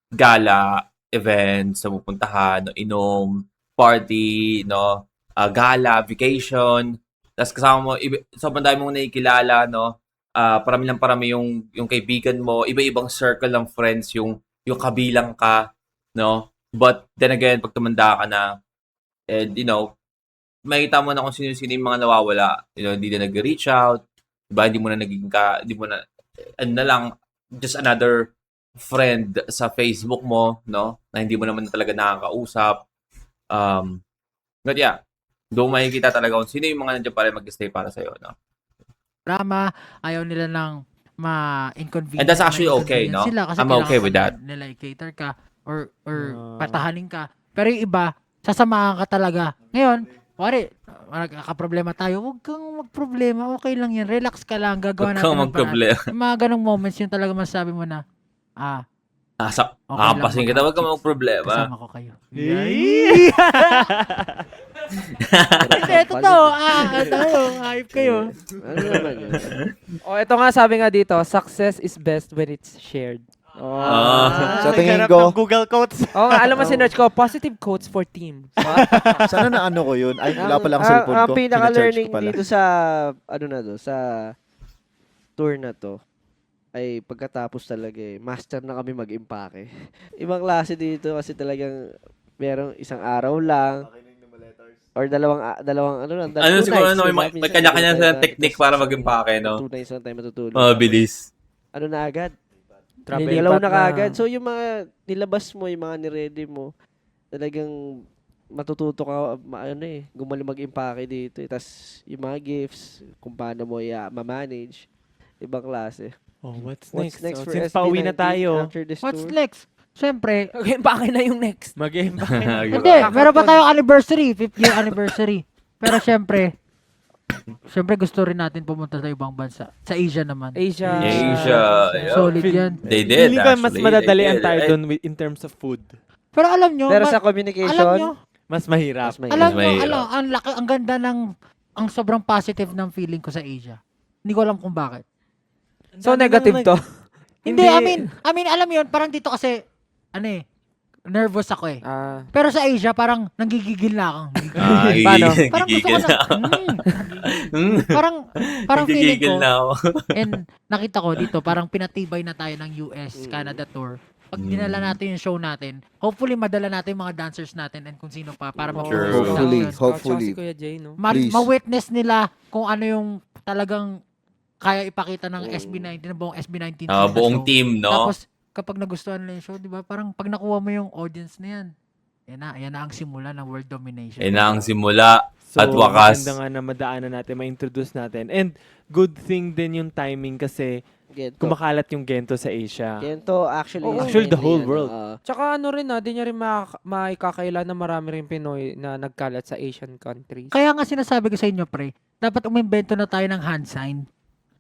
gala, events na pupuntahan, no? Inom, party, no? Gala, vacation, tapos kasama mo, sobrang dami mong nakikilala, no? Parami yung kaibigan mo, iba-ibang circle ng friends yung kabilang ka, no? But then again, pag tumanda ka na, and makita mo na kung sino-sino yung mga nawawala, hindi na nag-reach out, diba? Hindi mo na ano na lang, just another friend sa Facebook mo, no? Na hindi mo naman talaga nakakausap. But yeah, doon makikita talaga kung sino yung mga nandiyan para mag-stay para sa'yo, no? Drama, ayaw nila ng ma-inconvenience. And that's actually okay, no? Sila kasi I'm okay with that. Nila i-cater ka or patahanin ka. Pero yung iba, sasamahan ka talaga. Ngayon, wari, nagkakaproblema tayo, huwag kang magproblema, okay lang yan, relax ka lang, gagawa Huwag natin kang ng paraan. magproblema. Yung mga ganong moments, yun talaga masasabi mo na, Nakapasin kita, huwag kang magproblema. kasama ko kayo. Hindi, totoo. Hype kayo. Ano naman yun? Ito nga sabi nga dito, success is best when it's shared. Sa tingin ko, Google quotes. Nga, alam mo sinerch ko, positive quotes for team. sana na ano ko yun. Ay, wala pa lang cellphone ko. Ang pinaka-learning Sinicharge ko pala. dito sa, sa tour na to, ay pagkatapos talaga master na kami mag-impake. Ibang klase dito kasi talagang merong isang araw lang. Or dalawang ano lang. Ano two siguro, nights, ano, diba? may Minsan kanya-kanya hindi sa tayo technique para mag-impake, no? 2 nights lang tayo matutulog. Bilis. Ano na agad? Travel Dalaw pack na kaagad. So, yung mga nilabas mo, yung mga niready mo, talagang matututo ka, gumaling mag-impake dito. Tapos, yung mga gifts, kung paano mo ma-manage, ibang klase. Oh, what's What's next? next So, for since SB19 pauwi na tayo, after this What's tour? next? Siyempre, Okay, baka na yung next. mag-impake. hindi, meron pa tayong anniversary, 5th year anniversary. Pero siyempre gusto rin natin pumunta sa ibang bansa. Sa Asia naman. Asia. Asia. Yeah. Solid yan. They did, Feeling ko mas actually. madadalian They did. tayo Eh, doon in terms of food. Pero alam nyo, Pero sa alam communication, nyo, Mas mahirap. mas may alam Mas nyo, mahirap. ang laki, ang ganda ang sobrang positive ng feeling ko sa Asia. Hindi ko alam kung bakit. So, negative to. Hindi, I mean, alam mo yun, parang dito kasi, nervous ako eh. Pero sa Asia, parang nanggigigil na ako. Paano? Parang gusto ko na, parang feeling Nagigigil ko, na ako. and nakita ko dito, parang pinatibay na tayo ng US, Canada tour. Pag dinala natin yung show natin, hopefully madala natin yung mga dancers natin and kung sino pa para Sure. Hopefully. Si Kuya Jay, no? Please. ma-witness nila kung ano yung talagang kaya ipakita ng SB19, ng buong SB19 team na Buong show. team, no? Tapos, kapag nagustuhan nila yung show, di ba, parang pag nakuha mo yung audience na yan, yan na ang simula ng world domination. Yan na ang simula. So, At wakas. maganda nga na madaanan natin, ma-introduce natin. And good thing din yung timing kasi Gento. kumakalat yung Gento sa Asia. Gento, actually, Oo. is Actually, the mainly, whole world. Tsaka ano rin di niya rin maikakaila na marami rin Pinoy na nagkalat sa Asian countries. Kaya nga sinasabi ko sa inyo, pre, dapat umimbento na tayo ng hand sign.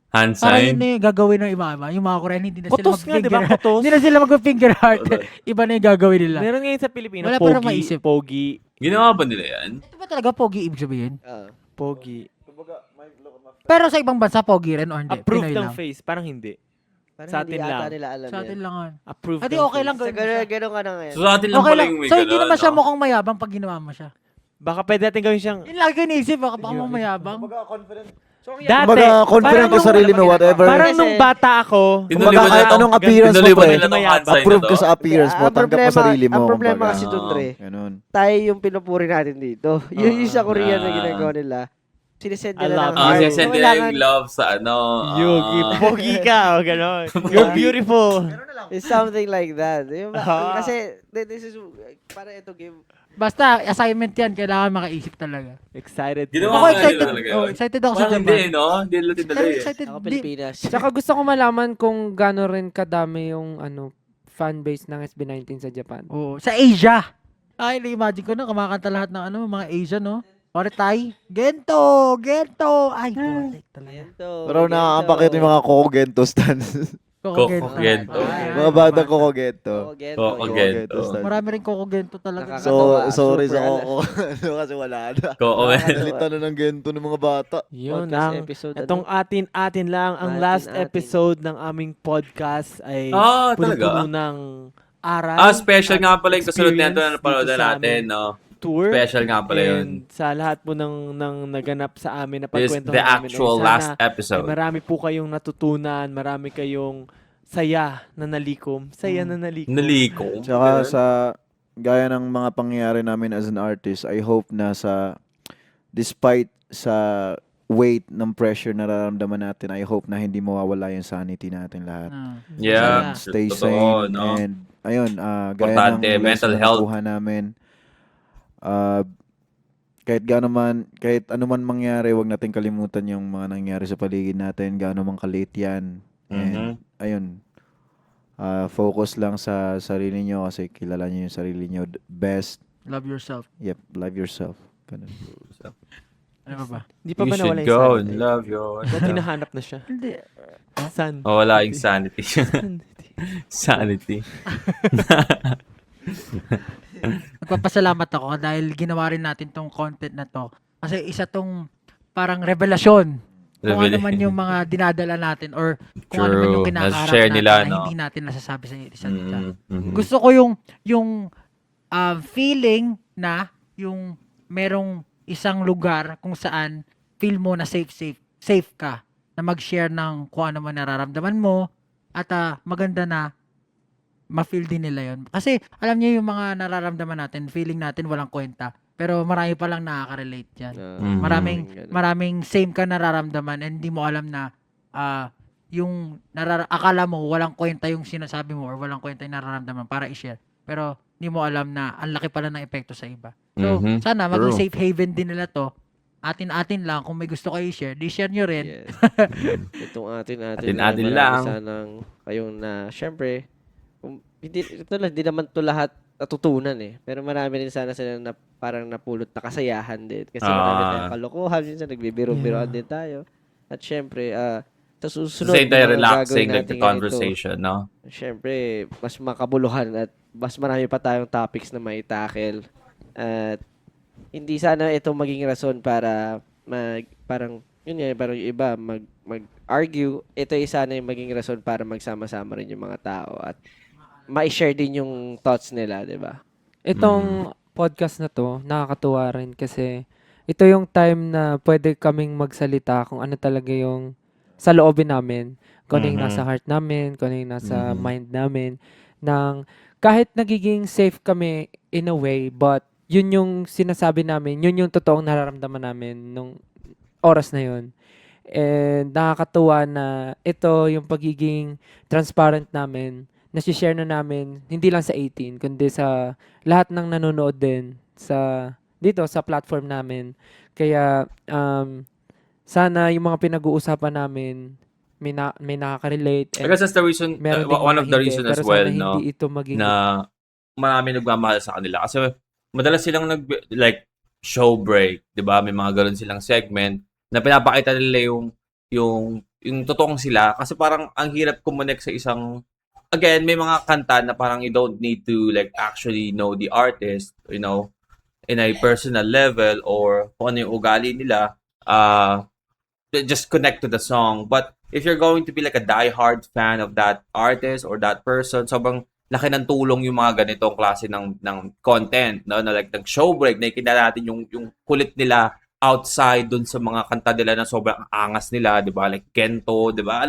Hand Para sign. yun na yung gagawin ng iba-iba. Yung mga Korean, hindi na sila Putos nga, di ba? mag-finger heart. Putos. Hindi na sila mag-finger heart. Iba na yung gagawin nila. Meron ngayon sa Pilipino, Wala pa rin pogi, maisip. pogi, Ginawa ba nila yan? Ito ba talaga pogi ibig sabihin? pogi. Pero sa ibang bansa, pogi rin or hindi? Approved Pinoy ng lang. face, parang hindi. Parang Sa hindi atin ata lang. nila alam Sa atin yan. lang yan. Approved Adi, ng okay lang face. Sa gawin mo siya. gano'n ka na ngayon. So, sa atin lang Okay pala lang. yung may So, hindi ganun, naman siya no? mukhang mayabang pag ginawa mo siya. Baka pwede natin gawin siyang Yun lagi ko iniisip, baka mukhang mayabang. dati. Kumbaga, confident ka sa sarili mo, whatever. Parang nung bata ako, Tinuloy Kumbaga, ba kahit nila anong tong- appearance tinuloy mo, ba pre, nila tong hand sign na approve to? ka sa appearance mo, Ang tanggap ka problema- sarili mo. ang problema kumbaga. kasi dun, Dre. Ganun. Tayo yung pinupuri natin dito. Yung sa Korea na ginagawa nila, sinisend nila I love ng Ah, heart. siya send So, nila kailangan- yung love sa ano. Yogi, pogi ka, o gano'n. You're beautiful. It's something like that. Kasi, this is, para ito game. Basta, assignment yan. Kailangan makaisip talaga. Excited. Ginawa Ako nga excited. nila talaga Oh, yun. excited ako sa Parang Japan. hindi, no? Hindi nila tinala Pero eh. excited Ako din. Pilipinas. Tsaka gusto ko malaman kung gaano rin kadami yung fan base ng SB19 sa Japan. Oo, sa Asia. Ay, imagine ko na, kumakanta lahat ng mga Asian, no? Or Thai. Gento! Gento! Ay, putik talaga. Gento, Pero Gento. nakakapakit yung mga Kokogento stands. Coco Gento. Ay, mga batang Kokogento. Gento. Gento. stands. Marami rin Coco Gento talaga. Nakakatawa. Sorry sa Super Koko. Ano kasi wala na. Oo. Nalita na ng Gento ng mga bata. Yun Podcast ang, episode, itong atin lang, ang last Atin-atin. episode ng aming podcast ay Ah, puno talaga? ng aral. Special at nga pala yung kasunod nito na experience napanood dito sa natin, aming no? tour. Special nga pala yun. And sa lahat po ng naganap sa amin na This pagkwento the namin, actual sana last ay episode. marami po kayong natutunan, marami kayong saya na nalikom. Saya na nalikom. Naliko. Tsaka sa gaya ng mga pangyayari namin as an artist, I hope na despite sa weight ng pressure na nararamdaman natin, I hope na hindi mawawala yung sanity natin lahat. Yeah. Stay Totoo, sane no? and ayun, gaya Importante, ng mental lesson na health. nakuha namin, kahit ano man mangyari, wag natin kalimutan yung mga nangyari sa paligid natin, gaano man kalit yan. And ayun, focus lang sa sarili nyo kasi kilala nyo yung sarili nyo best. Love yourself. Yep, love yourself. Ganun. Ano ba ba? Di pa You ba nawala should yung go sanity? and love yourself. Ba't hinahanap na siya? Hindi. San? Oh, wala yung sanity. Sanity. Nagpapasalamat ako dahil ginawa rin natin tong content na to. Kasi isa tong parang revelasyon. Kung ano man yung mga dinadala natin or kung ano man yung True. kinakaharap Nas-share natin nila, na no? hindi natin nasasabi sa isa't isa. Mhm. Gusto ko yung feeling na yung merong isang lugar kung saan feel mo na safe ka na mag-share ng kung ano man nararamdaman mo at maganda na ma-feel din nila yon. Kasi alam niyo yung mga nararamdaman natin, feeling natin walang kwenta. pero marami pa lang nakaka-relate dyan. Mhm. Ganun. Maraming same ka nararamdaman and hindi mo alam na yung akala mo walang kwenta yung sinasabi mo or walang kwenta yung nararamdaman para i-share. Pero hindi mo alam na ang laki pala ng epekto sa iba. So, Mhm. sana maging True. safe haven din nila to. Atin-atin lang. Kung may gusto kayo i-share, di-share nyo rin. Yes. Itong atin-atin Atin-atin marami lang. sanang kayong na, syempre, hindi naman to lahat natutunan eh. Pero marami rin sana sila na parang napulot na kasayahan din. Kasi marami tayong kalokohan, minsan nagbibiro-biroan din tayo. At syempre, sa susunod Same tayo mga relaxing, gagawin like the natin ganito, conversation, no? syempre, mas makabuluhan at mas marami pa tayong topics na may tackle. At hindi sana ito maging rason para parang yun nga, parang yung iba mag-argue. Ito ay sana yung maging rason para magsama-sama rin yung mga tao at ma-share din yung thoughts nila, di ba? Itong podcast na to, nakakatuwa rin kasi ito yung time na pwede kaming magsalita kung ano talaga yung sa loobin namin, kung ano yung nasa heart namin, kung ano yung nasa mind namin, nang kahit nagiging safe kami in a way, but yun yung sinasabi namin, yun yung totoong nararamdaman namin nung oras na yun. And nakakatuwa na ito yung pagiging transparent namin, nasi-share na namin, hindi lang sa 18, kundi sa lahat ng nanonood din dito sa platform namin. Kaya sana yung mga pinag-uusapan namin may nakaka-relate. I guess that's the reason, meron ding one mga of the hindi, reasons as pero well, sana no? hindi ito maging Na marami nagmamahal sa kanila. Kasi madalas silang like, show break, di ba? May mga ganun silang segment na pinapakita nila yung totoong sila. Kasi parang ang hirap kumonek sa isang, again, may mga kanta na parang you don't need to like actually know the artist, you know, in a personal level or kung ano yung ugali nila, just connect to the song. But if you're going to be like a die-hard fan of that artist or that person, sobrang laki ng tulong yung mga ganitong klase ng content, no? Na like nag-show break, nakikita natin yung kulit nila outside dun sa mga kanta nila na sobrang angas nila, di ba? Like Gento, di ba?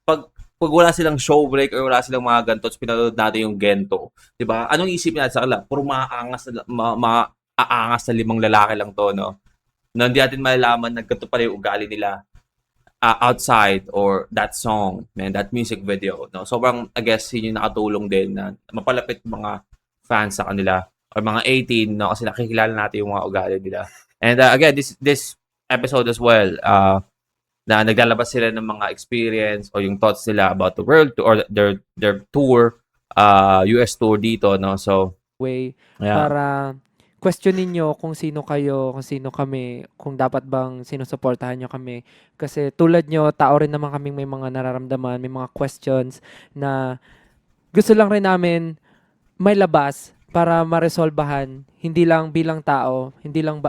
Pag wala silang show break or wala silang mga ganito, pinanood natin yung Gento, di ba? Anong isipin natin sa kanila? Puro maaangas na 5 lalaki lang to, no? Na hindi natin malalaman na ganito pala yung ugali nila outside or that song, man, that music video, no? Sobrang, I guess, yun yung nakatulong din na mapalapit mga fans sa kanila or mga 18, no? Kasi nakikilala natin yung mga ugali nila. And again, this episode as well, na naglalabas sila ng mga experience or yung thoughts nila about the world or their tour, US tour dito, no? So, way yeah. para questionin nyo kung sino kayo, kung sino kami, kung dapat bang sinusuportahan nyo kami. Kasi tulad nyo, tao rin naman kaming may mga nararamdaman, may mga questions na gusto lang rin namin may labas para maresolbahan, hindi lang bilang tao, hindi lang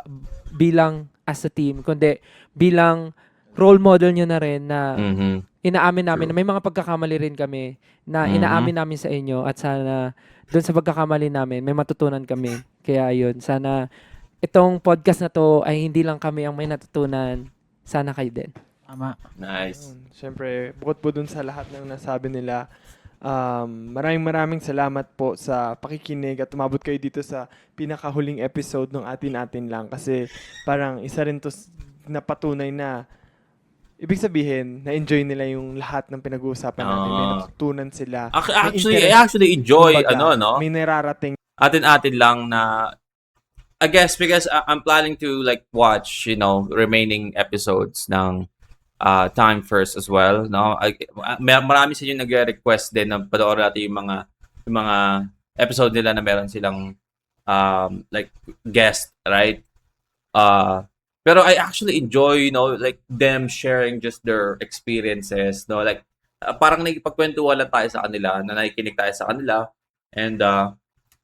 bilang as a team, kundi bilang role model nyo na rin na inaamin namin na may mga pagkakamali rin kami na inaamin namin sa inyo at sana doon sa pagkakamali namin may matutunan kami. Kaya yun, sana itong podcast na to ay hindi lang kami ang may natutunan, sana kayo din. Tama. Nice. Siyempre, bukod po dun sa lahat ng nasabi nila, maraming salamat po sa pakikinig at umabot kayo dito sa pinakahuling episode ng atin lang kasi parang isa rin to na patunay na ibig sabihin, na-enjoy nila yung lahat ng pinag-uusapan natin. May natutunan sila. Actually, I actually enjoy, kumbaga, no? May nararating. Atin lang na, I guess, because I'm planning to like watch, you know, remaining episodes ng Time First as well, no? Marami sa inyo nagre-request din na panoorin natin yung mga episode nila na meron silang like guest, right? Pero I actually enjoy, you know, like them sharing just their experiences, no? Like parang nakikipagkwentuhan lang tayo sa kanila, na nakikinig tayo sa kanila. And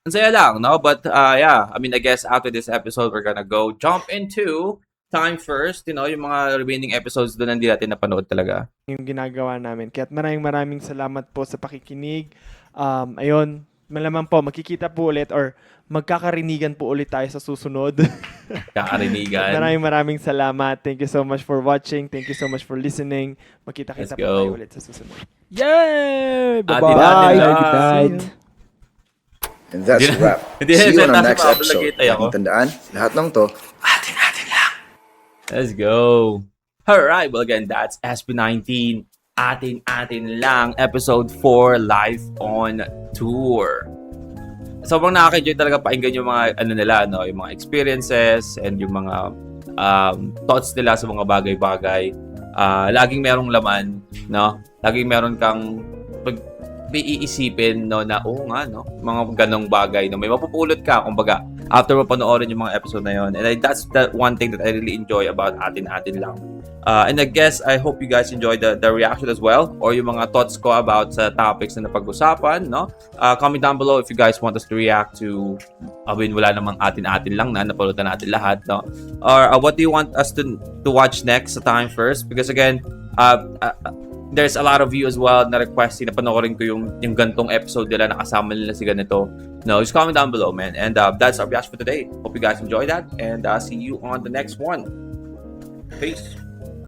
ang saya lang, no? But yeah, I mean, I guess after this episode, we're gonna go jump into Time First, you know, yung mga remaining episodes doon hindi natin napanood talaga. Yung ginagawa namin. Kaya maraming salamat po sa pakikinig. Ayun, malamang po, makikita po ulit or magkakarinigan po ulit tayo sa susunod. Kakarinigan. Maraming salamat. Thank you so much for watching. Thank you so much for listening. Makita-kita po tayo ulit sa susunod. Yay! Bye-bye! Good night. And that's a wrap. Hindi See you on our nasa next episode. mapalagay tayo ako. Laging tandaan, lahat ng to, Atin-atin lang. Let's go. Alright, well again, that's SB19. Atin-atin lang. Episode 4, live on tour. Sobrang nakaka-enjoy talaga pakinggan yung mga ano nila, no, yung mga experiences and yung mga thoughts nila sa mga bagay-bagay. Laging merong laman, no? Laging meron kang may iisipin, no, na nga, no, mga ganong bagay, no, may mapupulot ka kumbaga after mo panoorin yung mga episode na yon. And that's the one thing that I really enjoy about Atin-atin lang. And I guess I hope you guys enjoyed the reaction as well, or yung mga thoughts ko about sa topics na napag-usapan, no? Comment down below if you guys want us to react to wala namang Atin-atin lang na napulutan natin lahat, no? Or what do you want us to watch next sa Time First? Because again, there's a lot of you as well na requesting na panoorin ko yung gantong episode nila, nakasama nila si ganito. No, just comment down below, man. And that's our reaction for today. Hope you guys enjoy that, and see you on the next one. Peace.